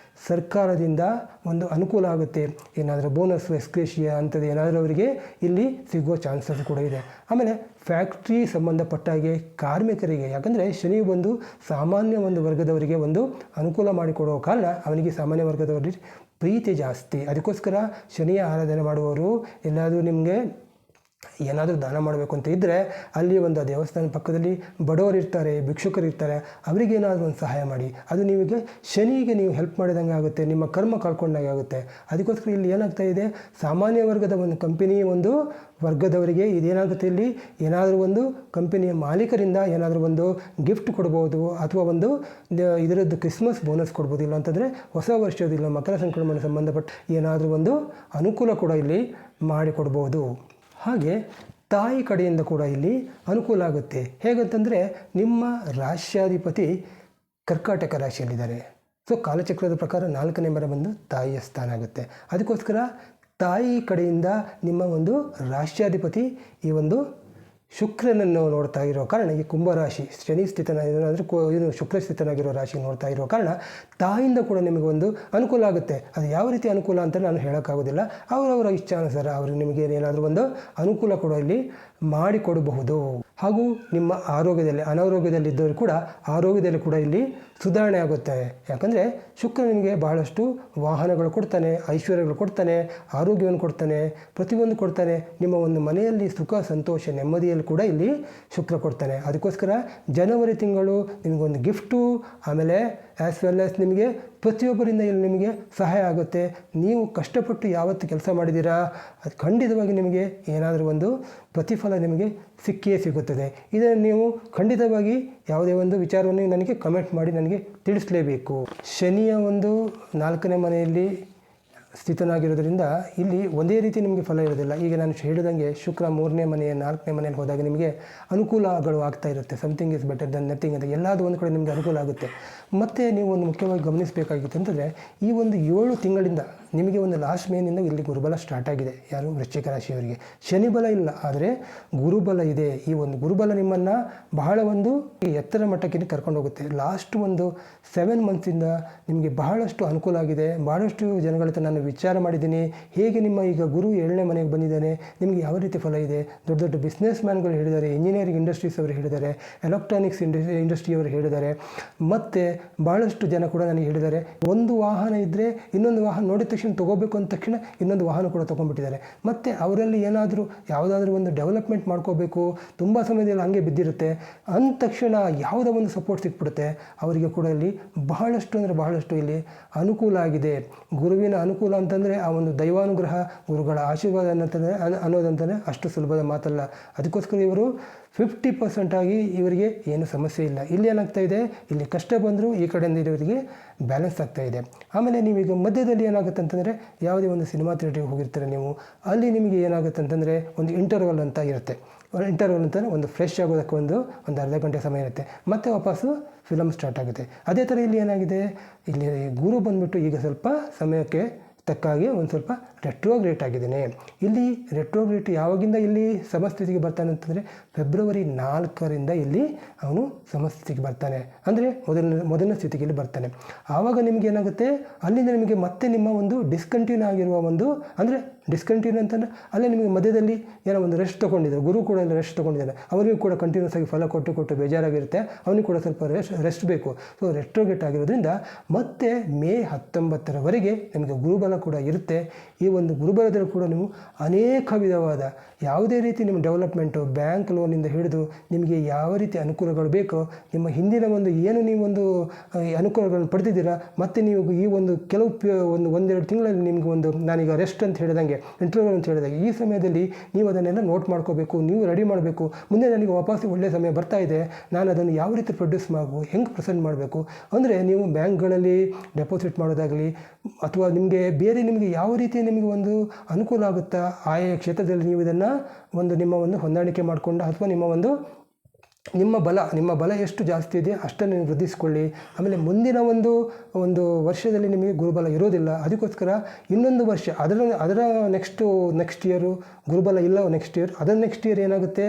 ಸರ್ಕಾರದಿಂದ ಒಂದು ಅನುಕೂಲ ಆಗುತ್ತೆ. ಏನಾದರೂ ಬೋನಸ್, ಎಕ್ಸ್ಗ್ರೇಷಿಯಾ ಅಂಥದ್ದು ಏನಾದರೂ ಅವರಿಗೆ ಇಲ್ಲಿ ಸಿಗುವ ಚಾನ್ಸಸ್ ಕೂಡ ಇದೆ. ಆಮೇಲೆ ಫ್ಯಾಕ್ಟ್ರಿ ಸಂಬಂಧಪಟ್ಟಾಗೆ ಕಾರ್ಮಿಕರಿಗೆ, ಯಾಕಂದರೆ ಶನಿ ಒಂದು ಸಾಮಾನ್ಯ ಒಂದು ವರ್ಗದವರಿಗೆ ಒಂದು ಅನುಕೂಲ ಮಾಡಿಕೊಡುವ ಕಾರಣ ಅವನಿಗೆ ಸಾಮಾನ್ಯ ವರ್ಗದವರಿಗೆ ಪ್ರೀತಿ ಜಾಸ್ತಿ. ಅದಕ್ಕೋಸ್ಕರ ಶನಿಯ ಆರಾಧನೆ ಮಾಡುವವರು ಎಲ್ಲಾದರೂ ನಿಮಗೆ ಏನಾದರೂ ದಾನ ಮಾಡಬೇಕು ಅಂತ ಇದ್ದರೆ ಅಲ್ಲಿ ಒಂದು ದೇವಸ್ಥಾನ ಪಕ್ಕದಲ್ಲಿ ಬಡವರು ಇರ್ತಾರೆ, ಭಿಕ್ಷುಕರು ಇರ್ತಾರೆ, ಅವರಿಗೇನಾದರೂ ಒಂದು ಸಹಾಯ ಮಾಡಿ. ಅದು ನಿಮಗೆ ಶನಿಗೆ ನೀವು ಹೆಲ್ಪ್ ಮಾಡಿದಂಗೆ ಆಗುತ್ತೆ, ನಿಮ್ಮ ಕರ್ಮ ಕಳ್ಕೊಂಡಾಗೆ ಆಗುತ್ತೆ. ಅದಕ್ಕೋಸ್ಕರ ಇಲ್ಲಿ ಏನಾಗ್ತಾ ಇದೆ, ಸಾಮಾನ್ಯ ವರ್ಗದ ಒಂದು ಕಂಪನಿ ಒಂದು ವರ್ಗದವರಿಗೆ ಇದೇನಾಗುತ್ತೆ, ಇಲ್ಲಿ ಏನಾದರೂ ಒಂದು ಕಂಪನಿಯ ಮಾಲೀಕರಿಂದ ಏನಾದರೂ ಒಂದು ಗಿಫ್ಟ್ ಕೊಡ್ಬೋದು, ಅಥವಾ ಒಂದು ಇದರದ್ದು ಕ್ರಿಸ್ಮಸ್ ಬೋನಸ್ ಕೊಡ್ಬೋದು. ಇಲ್ಲ ಅಂತಂದರೆ ಹೊಸ ವರ್ಷದಿಲ್ಲ ಮಕರ ಸಂಕ್ರಮಣ ಸಂಬಂಧಪಟ್ಟ ಏನಾದರೂ ಒಂದು ಅನುಕೂಲ ಕೂಡ ಇಲ್ಲಿ ಮಾಡಿಕೊಡ್ಬೋದು. ಹಾಗೆ ತಾಯಿ ಕಡೆಯಿಂದ ಕೂಡ ಇಲ್ಲಿ ಅನುಕೂಲ ಆಗುತ್ತೆ. ಹೇಗಂತಂದರೆ, ನಿಮ್ಮ ರಾಶ್ಯಾಧಿಪತಿ ಕರ್ಕಾಟಕ ರಾಶಿಯಲ್ಲಿದ್ದಾರೆ. ಸೊ ಕಾಲಚಕ್ರದ ಪ್ರಕಾರ 4ನೇ ಮನೆ ಬಂದು ತಾಯಿಯ ಸ್ಥಾನ ಆಗುತ್ತೆ. ಅದಕ್ಕೋಸ್ಕರ ತಾಯಿ ಕಡೆಯಿಂದ ನಿಮ್ಮ ಒಂದು ರಾಶ್ಯಾಧಿಪತಿ ಈ ಒಂದು ಶುಕ್ರನನ್ನು ನೋಡ್ತಾ ಇರೋ ಕಾರಣ, ಈ ಕುಂಭರಾಶಿ ಶನಿ ಸ್ಥಿತನಾಗಿರೋ ಏನು ಶುಕ್ರ ಸ್ಥಿತನಾಗಿರೋ ರಾಶಿ ನೋಡ್ತಾ ಇರೋ ಕಾರಣ ತಾಯಿಯಿಂದ ಕೂಡ ನಿಮಗೆ ಒಂದು ಅನುಕೂಲ ಆಗುತ್ತೆ. ಅದು ಯಾವ ರೀತಿ ಅನುಕೂಲ ಅಂತ ನಾನು ಹೇಳೋಕ್ಕಾಗೋದಿಲ್ಲ. ಅವರವರ ಇಚ್ಛಾನುಸಾರ ಅವರು ನಿಮಗೆ ಏನಾದರೂ ಒಂದು ಅನುಕೂಲ ಕೂಡ ಇಲ್ಲಿ ಮಾಡಿಕೊಡಬಹುದು. ಹಾಗೂ ನಿಮ್ಮ ಆರೋಗ್ಯದಲ್ಲಿ ಅನಾರೋಗ್ಯದಲ್ಲಿದ್ದವರು ಕೂಡ ಆರೋಗ್ಯದಲ್ಲಿ ಕೂಡ ಇಲ್ಲಿ ಸುಧಾರಣೆ ಆಗುತ್ತೆ. ಯಾಕಂದರೆ ಶುಕ್ರ ನಿಮಗೆ ಬಹಳಷ್ಟು ವಾಹನಗಳು ಕೊಡ್ತಾನೆ, ಐಶ್ವರ್ಯಗಳು ಕೊಡ್ತಾನೆ, ಆರೋಗ್ಯವನ್ನು ಕೊಡ್ತಾನೆ, ಪ್ರತಿಯೊಂದು ಕೊಡ್ತಾನೆ. ನಿಮ್ಮ ಒಂದು ಮನೆಯಲ್ಲಿ ಸುಖ, ಸಂತೋಷ, ನೆಮ್ಮದಿಯಲ್ಲಿ ಕೂಡ ಇಲ್ಲಿ ಶುಕ್ರ ಕೊಡ್ತಾನೆ. ಅದಕ್ಕೋಸ್ಕರ ಜನವರಿ ತಿಂಗಳು ನಿಮಗೊಂದು ಗಿಫ್ಟು, ಆಮೇಲೆ ಆ್ಯಸ್ ವೆಲ್ ಆಸ್ ನಿಮಗೆ ಪ್ರತಿಯೊಬ್ಬರಿಂದ ಇಲ್ಲಿ ನಿಮಗೆ ಸಹಾಯ ಆಗುತ್ತೆ. ನೀವು ಕಷ್ಟಪಟ್ಟು ಯಾವತ್ತು ಕೆಲಸ ಮಾಡಿದ್ದೀರಾ ಅದು ಖಂಡಿತವಾಗಿ ನಿಮಗೆ ಏನಾದರೂ ಒಂದು ಪ್ರತಿಫಲ ನಿಮಗೆ ಸಿಕ್ಕಿಯೇ ಸಿಗುತ್ತದೆ. ಇದನ್ನು ನೀವು ಖಂಡಿತವಾಗಿ ಯಾವುದೇ ಒಂದು ವಿಚಾರವನ್ನು ನನಗೆ ಕಮೆಂಟ್ ಮಾಡಿ ನನಗೆ ತಿಳಿಸಲೇಬೇಕು. ಶನಿಯ ಒಂದು 4ನೇ ಮನೆಯಲ್ಲಿ ಸ್ಥಿತನಾಗಿರೋದ್ರಿಂದ ಇಲ್ಲಿ ಒಂದೇ ರೀತಿ ನಿಮಗೆ ಫಲ ಇರೋದಿಲ್ಲ. ಈಗ ನಾನು ಹೇಳಿದಂಗೆ ಶುಕ್ರ 3ನೇ ಮನೆ 4ನೇ ಮನೆಯಲ್ಲಿ ಹೋದಾಗ ನಿಮಗೆ ಅನುಕೂಲಗಳು ಆಗ್ತಾ ಇರುತ್ತೆ. Something is better than nothing ಅಂತ ಎಲ್ಲಾದರೂ ಒಂದು ಕಡೆ ನಿಮಗೆ ಅನುಕೂಲ ಆಗುತ್ತೆ. ಮತ್ತು ನೀವು ಒಂದು ಮುಖ್ಯವಾಗಿ ಗಮನಿಸಬೇಕಾಗಿತ್ತು ಅಂತಂದರೆ, ಈ ಒಂದು 7 ತಿಂಗಳಿಂದ ನಿಮಗೆ ಒಂದು ಲಾಸ್ಟ್ ಮೇನಿಂದ ಇಲ್ಲಿ ಗುರುಬಲ ಸ್ಟಾರ್ಟ್ ಆಗಿದೆ. ಯಾರು ವೃಶ್ಚಿಕ ರಾಶಿಯವರಿಗೆ ಶನಿ ಬಲ ಇಲ್ಲ, ಆದರೆ ಗುರುಬಲ ಇದೆ. ಈ ಒಂದು ಗುರುಬಲ ನಿಮ್ಮನ್ನು ಬಹಳ ಒಂದು ಎತ್ತರ ಮಟ್ಟಕ್ಕೆ ಕರ್ಕೊಂಡು ಹೋಗುತ್ತೆ. ಲಾಸ್ಟ್ ಒಂದು 7 ಮಂತ್ಸಿಂದ ನಿಮಗೆ ಬಹಳಷ್ಟು ಅನುಕೂಲ ಆಗಿದೆ. ಬಹಳಷ್ಟು ಜನಗಳ ಹತ್ರ ನಾನು ವಿಚಾರ ಮಾಡಿದ್ದೀನಿ, ಹೇಗೆ ನಿಮ್ಮ ಈಗ ಗುರು 7ನೇ ಮನೆಗೆ ಬಂದಿದ್ದಾನೆ, ನಿಮಗೆ ಯಾವ ರೀತಿ ಫಲ ಇದೆ. ದೊಡ್ಡ ದೊಡ್ಡ ಬಿಸ್ನೆಸ್ ಮ್ಯಾನ್ಗಳು ಹೇಳಿದ್ದಾರೆ, ಇಂಜಿನಿಯರಿಂಗ್ ಇಂಡಸ್ಟ್ರೀಸ್ ಅವರು ಹೇಳಿದ್ದಾರೆ, ಎಲೆಕ್ಟ್ರಾನಿಕ್ಸ್ ಇಂಡಸ್ಟ್ರಿಯವರು ಹೇಳಿದ್ದಾರೆ, ಮತ್ತು ಭಾಳಷ್ಟು ಜನ ಕೂಡ ನನಗೆ ಹೇಳಿದ್ದಾರೆ, ಒಂದು ವಾಹನ ಇದ್ದರೆ ಇನ್ನೊಂದು ವಾಹನ ನೋಡಿದ ತಕ್ಷಣ ಡಿಸಿಷನ್ ತೊಗೋಬೇಕು ಅಂದ ತಕ್ಷಣ ಇನ್ನೊಂದು ವಾಹನ ಕೂಡ ತೊಗೊಂಡ್ಬಿಟ್ಟಿದ್ದಾರೆ. ಮತ್ತು ಅವರಲ್ಲಿ ಏನಾದರೂ ಯಾವುದಾದ್ರೂ ಒಂದು ಡೆವಲಪ್ಮೆಂಟ್ ಮಾಡ್ಕೋಬೇಕು, ತುಂಬ ಸಮಯದಲ್ಲಿ ಹಂಗೆ ಬಿದ್ದಿರುತ್ತೆ, ಅಂದ ತಕ್ಷಣ ಯಾವುದೋ ಒಂದು ಸಪೋರ್ಟ್ ಸಿಕ್ಬಿಡುತ್ತೆ. ಅವರಿಗೆ ಕೂಡ ಇಲ್ಲಿ ಬಹಳಷ್ಟು ಅಂದರೆ ಬಹಳಷ್ಟು ಇಲ್ಲಿ ಅನುಕೂಲ ಆಗಿದೆ. ಗುರುವಿನ ಅನುಕೂಲ ಅಂತಂದರೆ ಆ ಒಂದು ದೈವಾನುಗ್ರಹ, ಗುರುಗಳ ಆಶೀರ್ವಾದ ಅನ್ನೋದಂತಲೇ ಅಷ್ಟು ಸುಲಭದ ಮಾತಲ್ಲ. ಅದಕ್ಕೋಸ್ಕರ ಇವರು 50% ಆಗಿ ಇವರಿಗೆ ಏನು ಸಮಸ್ಯೆ ಇಲ್ಲ. ಇಲ್ಲಿ ಏನಾಗ್ತಾ ಇದೆ, ಇಲ್ಲಿ ಕಷ್ಟ ಬಂದರೂ ಈ ಕಡೆಯಿಂದ ಇವರಿಗೆ ಬ್ಯಾಲೆನ್ಸ್ ಆಗ್ತಾ ಇದೆ. ಆಮೇಲೆ ನೀವೀಗ ಮಧ್ಯದಲ್ಲಿ ಏನಾಗುತ್ತೆ ಅಂತಂದರೆ, ಯಾವುದೇ ಒಂದು ಸಿನಿಮಾ ಥಿಯೇಟ್ರಿಗೆ ಹೋಗಿರ್ತೀರ ನೀವು, ಅಲ್ಲಿ ನಿಮಗೆ ಏನಾಗುತ್ತೆ ಅಂತಂದರೆ ಒಂದು ಇಂಟರ್ವಲ್ ಅಂತ ಇರುತ್ತೆ. ಇಂಟರ್ವಲ್ ಅಂತಂದರೆ ಒಂದು ಫ್ರೆಶ್ ಆಗೋದಕ್ಕೆ ಒಂದು ಅರ್ಧ ಗಂಟೆ ಸಮಯ ಇರುತ್ತೆ, ಮತ್ತೆ ವಾಪಸ್ಸು ಫಿಲಮ್ ಸ್ಟಾರ್ಟ್ ಆಗುತ್ತೆ. ಅದೇ ಥರ ಇಲ್ಲಿ ಏನಾಗಿದೆ, ಇಲ್ಲಿ ಗುರು ಬಂದುಬಿಟ್ಟು ಈಗ ಸ್ವಲ್ಪ ಸಮಯಕ್ಕೆ ತಕ್ಕಾಗಿ ಒಂದು ಸ್ವಲ್ಪ ರೆಟ್ರೋಗ್ರೇಟ್ ಆಗಿದ್ದಾನೆ. ಇಲ್ಲಿ ರೆಟ್ರೋಗ್ರೇಟ್ ಯಾವಾಗಿಂದ ಇಲ್ಲಿ ಸಮಸ್ಥಿತಿಗೆ ಬರ್ತಾನೆ ಅಂತಂದರೆ ಫೆಬ್ರವರಿ 4ರಿಂದ ಇಲ್ಲಿ ಅವನು ಸಮಸ್ಥಿತಿಗೆ ಬರ್ತಾನೆ, ಅಂದರೆ ಮೊದಲನೇ ಸ್ಥಿತಿಗೆ ಇಲ್ಲಿ ಬರ್ತಾನೆ. ಆವಾಗ ನಿಮಗೆ ಏನಾಗುತ್ತೆ, ಅಲ್ಲಿಂದ ನಿಮಗೆ ಮತ್ತೆ ನಿಮ್ಮ ಒಂದು ಡಿಸ್ಕಂಟಿನ್ಯೂ ಆಗಿರುವ ಒಂದು, ಅಂದರೆ ಡಿಸ್ಕಂಟಿನ್ಯೂ ಅಂತಂದರೆ ಅಲ್ಲೇ ನಿಮಗೆ ಮಧ್ಯದಲ್ಲಿ ಏನೋ ಒಂದು ರೆಸ್ಟ್ ತೊಗೊಂಡಿದ್ದಾರೆ, ಗುರು ಕೂಡ ರೆಸ್ಟ್ ತೊಗೊಂಡಿದ್ದಾನೆ, ಅವರಿಗೂ ಕೂಡ ಕಂಟಿನ್ಯೂಸ್ ಆಗಿ ಫಲ ಕೊಟ್ಟು ಬೇಜಾರಾಗಿರುತ್ತೆ, ಅವನಿಗೆ ಕೂಡ ಸ್ವಲ್ಪ ರೆಸ್ಟ್ ಬೇಕು. ಸೊ ರೆಟ್ರೋಗೇಟ್ ಆಗಿರೋದ್ರಿಂದ ಮತ್ತೆ ಮೇ 19ರವರೆಗೆ ನಿಮಗೆ ಗುರುಬಲ ಕೂಡ ಇರುತ್ತೆ. ಈ ಒಂದು ಗುರುಬಲದಲ್ಲಿ ಕೂಡ ನೀವು ಅನೇಕ ವಿಧವಾದ ಯಾವುದೇ ರೀತಿ ನಿಮ್ಮ ಡೆವಲಪ್ಮೆಂಟು, ಬ್ಯಾಂಕ್ ಲೋನಿಂದ ಹಿಡಿದು ನಿಮಗೆ ಯಾವ ರೀತಿ ಅನುಕೂಲಗಳು ಬೇಕೋ, ನಿಮ್ಮ ಹಿಂದಿನ ಒಂದು ಏನು ನೀವೊಂದು ಅನುಕೂಲಗಳನ್ನು ಪಡೆದಿದ್ದೀರಾ, ಮತ್ತು ನೀವು ಈ ಒಂದು ಕೆಲವು ಒಂದೆರಡು ತಿಂಗಳಲ್ಲಿ ನಿಮಗೆ ಒಂದು, ನಾನೀಗ ರೆಸ್ಟ್ ಅಂತ ಹೇಳಿದಂಗೆ, ಇಂಟರ್ವಲ್ ಅಂತ ಹೇಳಿದಾಗ, ಈ ಸಮಯದಲ್ಲಿ ನೀವು ಅದನ್ನೆಲ್ಲ ನೋಟ್ ಮಾಡ್ಕೋಬೇಕು, ನೀವು ರೆಡಿ ಮಾಡಬೇಕು. ಮುಂದೆ ನನಗೆ ವಾಪಸ್ಸು ಒಳ್ಳೆಯ ಸಮಯ ಬರ್ತಾ ಇದೆ, ನಾನು ಅದನ್ನು ಯಾವ ರೀತಿ ಪ್ರೊಡ್ಯೂಸ್ ಮಾಡಬೇಕು, ಹೆಂಗೆ ಪ್ರೆಸೆಂಟ್ ಮಾಡಬೇಕು. ಅಂದರೆ ನೀವು ಬ್ಯಾಂಕ್ಗಳಲ್ಲಿ ಡೆಪಾಸಿಟ್ ಮಾಡೋದಾಗಲಿ, ಅಥವಾ ನಿಮಗೆ ಯಾವ ರೀತಿ ನಿಮಗೆ ಒಂದು ಅನುಕೂಲ ಆಗುತ್ತಾ ಆಯಾ ಕ್ಷೇತ್ರದಲ್ಲಿ ನೀವು ಇದನ್ನು ನಿಮ್ಮ ಒಂದು ಹೊಂದಾಣಿಕೆ ಮಾಡಿಕೊಂಡು, ಅಥವಾ ನಿಮ್ಮ ಬಲ ಎಷ್ಟು ಜಾಸ್ತಿ ಇದೆ ಅಷ್ಟನ್ನು ನೀವು ವೃದ್ಧಿಸ್ಕೊಳ್ಳಿ. ಆಮೇಲೆ ಮುಂದಿನ ಒಂದು ವರ್ಷದಲ್ಲಿ ನಿಮಗೆ ಗುರುಬಲ ಇರೋದಿಲ್ಲ, ಅದಕ್ಕೋಸ್ಕರ ಇನ್ನೊಂದು ವರ್ಷ ಅದರ ನೆಕ್ಸ್ಟ್ ಇಯರು ಗುರುಬಲ ಇಲ್ಲ, ನೆಕ್ಸ್ಟ್ ಇಯರ್ ಏನಾಗುತ್ತೆ,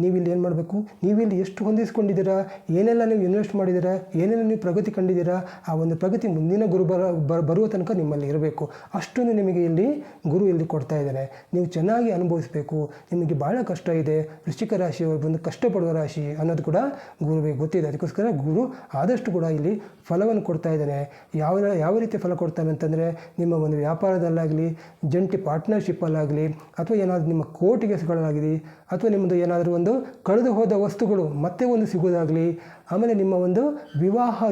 ನೀವಿಲ್ಲಿ ಏನು ಮಾಡಬೇಕು, ನೀವಿಲ್ಲಿ ಎಷ್ಟು ಹೊಂದಿಸ್ಕೊಂಡಿದ್ದೀರಾ, ಏನೆಲ್ಲ ನೀವು ಇನ್ವೆಸ್ಟ್ ಮಾಡಿದ್ದೀರಾ, ಏನೆಲ್ಲ ನೀವು ಪ್ರಗತಿ ಕಂಡಿದ್ದೀರಾ, ಆ ಒಂದು ಪ್ರಗತಿ ಮುಂದಿನ ಗುರುಬಲ ಬರುವ ತನಕ ನಿಮ್ಮಲ್ಲಿ ಇರಬೇಕು. ಅಷ್ಟನ್ನು ನಿಮಗೆ ಇಲ್ಲಿ ಗುರು ಇಲ್ಲಿ ಕೊಡ್ತಾ ಇದ್ದಾನೆ. ನೀವು ಚೆನ್ನಾಗಿ ಅನುಭವಿಸಬೇಕು. ನಿಮಗೆ ಭಾಳ ಕಷ್ಟ ಇದೆ, ವೃಶ್ಚಿಕ ರಾಶಿಯವರು ಬಂದು ಕಷ್ಟಪಡುವ ರಾಶಿ ಅನ್ನೋದು ಕೂಡ ಗುರುವಿಗೆ ಗೊತ್ತಿದೆ. ಅದಕ್ಕೋಸ್ಕರ ಗುರು ಆದಷ್ಟು ಕೂಡ ಇಲ್ಲಿ ಫಲವನ್ನು ಕೊಡ್ತಾ ಇದ್ದಾನೆ. ಯಾವ ರೀತಿ ಫಲ ಕೊಡ್ತಾನೆ ಅಂತಂದರೆ, ನಿಮ್ಮ ಒಂದು ವ್ಯಾಪಾರದಲ್ಲಾಗಲಿ, ಜಂಟಿ ಪಾರ್ಟ್ನರ್ಶಿಪ್ಪಲ್ಲಾಗಲಿ, ಅಥವಾ ಏನಾದರೂ ನಿಮ್ಮ ಕೋರ್ಟ್ ಕೇಸ್ಗಳಾಗಲಿ, ಅಥವಾ ನಿಮ್ಮದು ಏನಾದರೂ ಒಂದು ಕಳೆದು ಹೋದ ವಸ್ತುಗಳು ಮತ್ತೆ ಒಂದು ಸಿಗೋದಾಗಲಿ, ಆಮೇಲೆ ನಿಮ್ಮ ಒಂದು ವಿವಾಹ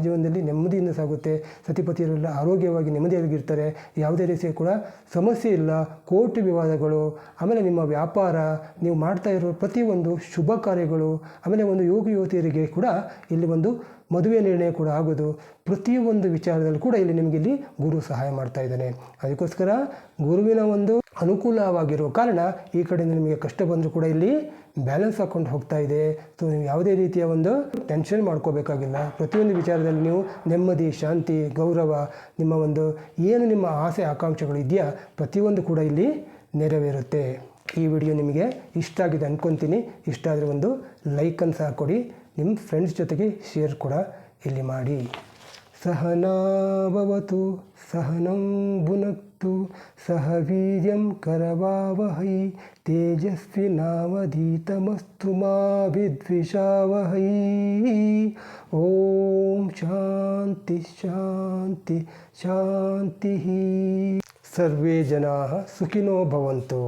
ಜೀವನದಲ್ಲಿ ನೆಮ್ಮದಿಯಿಂದ ಸಾಗುತ್ತೆ. ಸತಿಪತಿಯರೆಲ್ಲ ಆರೋಗ್ಯವಾಗಿ ನೆಮ್ಮದಿಯಾಗಿರ್ತಾರೆ, ಯಾವುದೇ ರೀತಿಯ ಕೂಡ ಸಮಸ್ಯೆ ಇಲ್ಲ. ಕೋರ್ಟ್ ವಿವಾದಗಳು, ಆಮೇಲೆ ನಿಮ್ಮ ವ್ಯಾಪಾರ, ನೀವು ಮಾಡ್ತಾ ಇರೋ ಪ್ರತಿಯೊಂದು ಶುಭ ಕಾರ್ಯಗಳು, ಆಮೇಲೆ ಒಂದು ಯುವತಿಯರಿಗೆ ಕೂಡ ಇಲ್ಲಿ ಒಂದು ಮದುವೆ ನಿರ್ಣಯ ಕೂಡ ಆಗೋದು, ಪ್ರತಿಯೊಂದು ವಿಚಾರದಲ್ಲಿ ಕೂಡ ಇಲ್ಲಿ ಗುರು ಸಹಾಯ ಮಾಡ್ತಾ ಇದ್ದಾನೆ. ಅದಕ್ಕೋಸ್ಕರ ಗುರುವಿನ ಒಂದು ಅನುಕೂಲವಾಗಿರುವ ಕಾರಣ ಈ ಕಡೆಯಿಂದ ನಿಮಗೆ ಕಷ್ಟ ಬಂದರೂ ಕೂಡ ಇಲ್ಲಿ ಬ್ಯಾಲೆನ್ಸ್ ಹಾಕ್ಕೊಂಡು ಹೋಗ್ತಾ ಇದೆ. ಸೊ ನೀವು ಯಾವುದೇ ರೀತಿಯ ಒಂದು ಟೆನ್ಷನ್ ಮಾಡ್ಕೋಬೇಕಾಗಿಲ್ಲ. ಪ್ರತಿಯೊಂದು ವಿಚಾರದಲ್ಲಿ ನೀವು ನೆಮ್ಮದಿ, ಶಾಂತಿ, ಗೌರವ, ನಿಮ್ಮ ಆಸೆ ಆಕಾಂಕ್ಷೆಗಳು ಇದೆಯಾ, ಪ್ರತಿಯೊಂದು ಕೂಡ ಇಲ್ಲಿ ನೆರವೇರುತ್ತೆ. ಈ ವಿಡಿಯೋ ನಿಮಗೆ ಇಷ್ಟ ಆಗಿದೆ ಅಂದ್ಕೊತೀನಿ. ಇಷ್ಟ ಆದರೆ ಒಂದು ಲೈಕನ್ನು ಸಹ ಕೊಡಿ, ನಿಮ್ಮ ಫ್ರೆಂಡ್ಸ್ ಜೊತೆಗೆ ಶೇರ್ ಕೂಡ ಇಲ್ಲಿ ಮಾಡಿ. ಸಹನಾ ಭವತು ಸಹನಂ ಭುನಕ್ತು ಸಹ ವೀರ್ಯಂ ಕರವಾವಹೈ ತೇಜಸ್ವಿನಾವಧೀತಮಸ್ತು ಮಾ ವಿದ್ವಿಷಾವಹೈ. ಓಂ ಶಾಂತಿ ಶಾಂತಿ ಶಾಂತಿ. ಸರ್ವೇ ಜನಾಃ ಸುಖಿನೋ ಭವಂತು.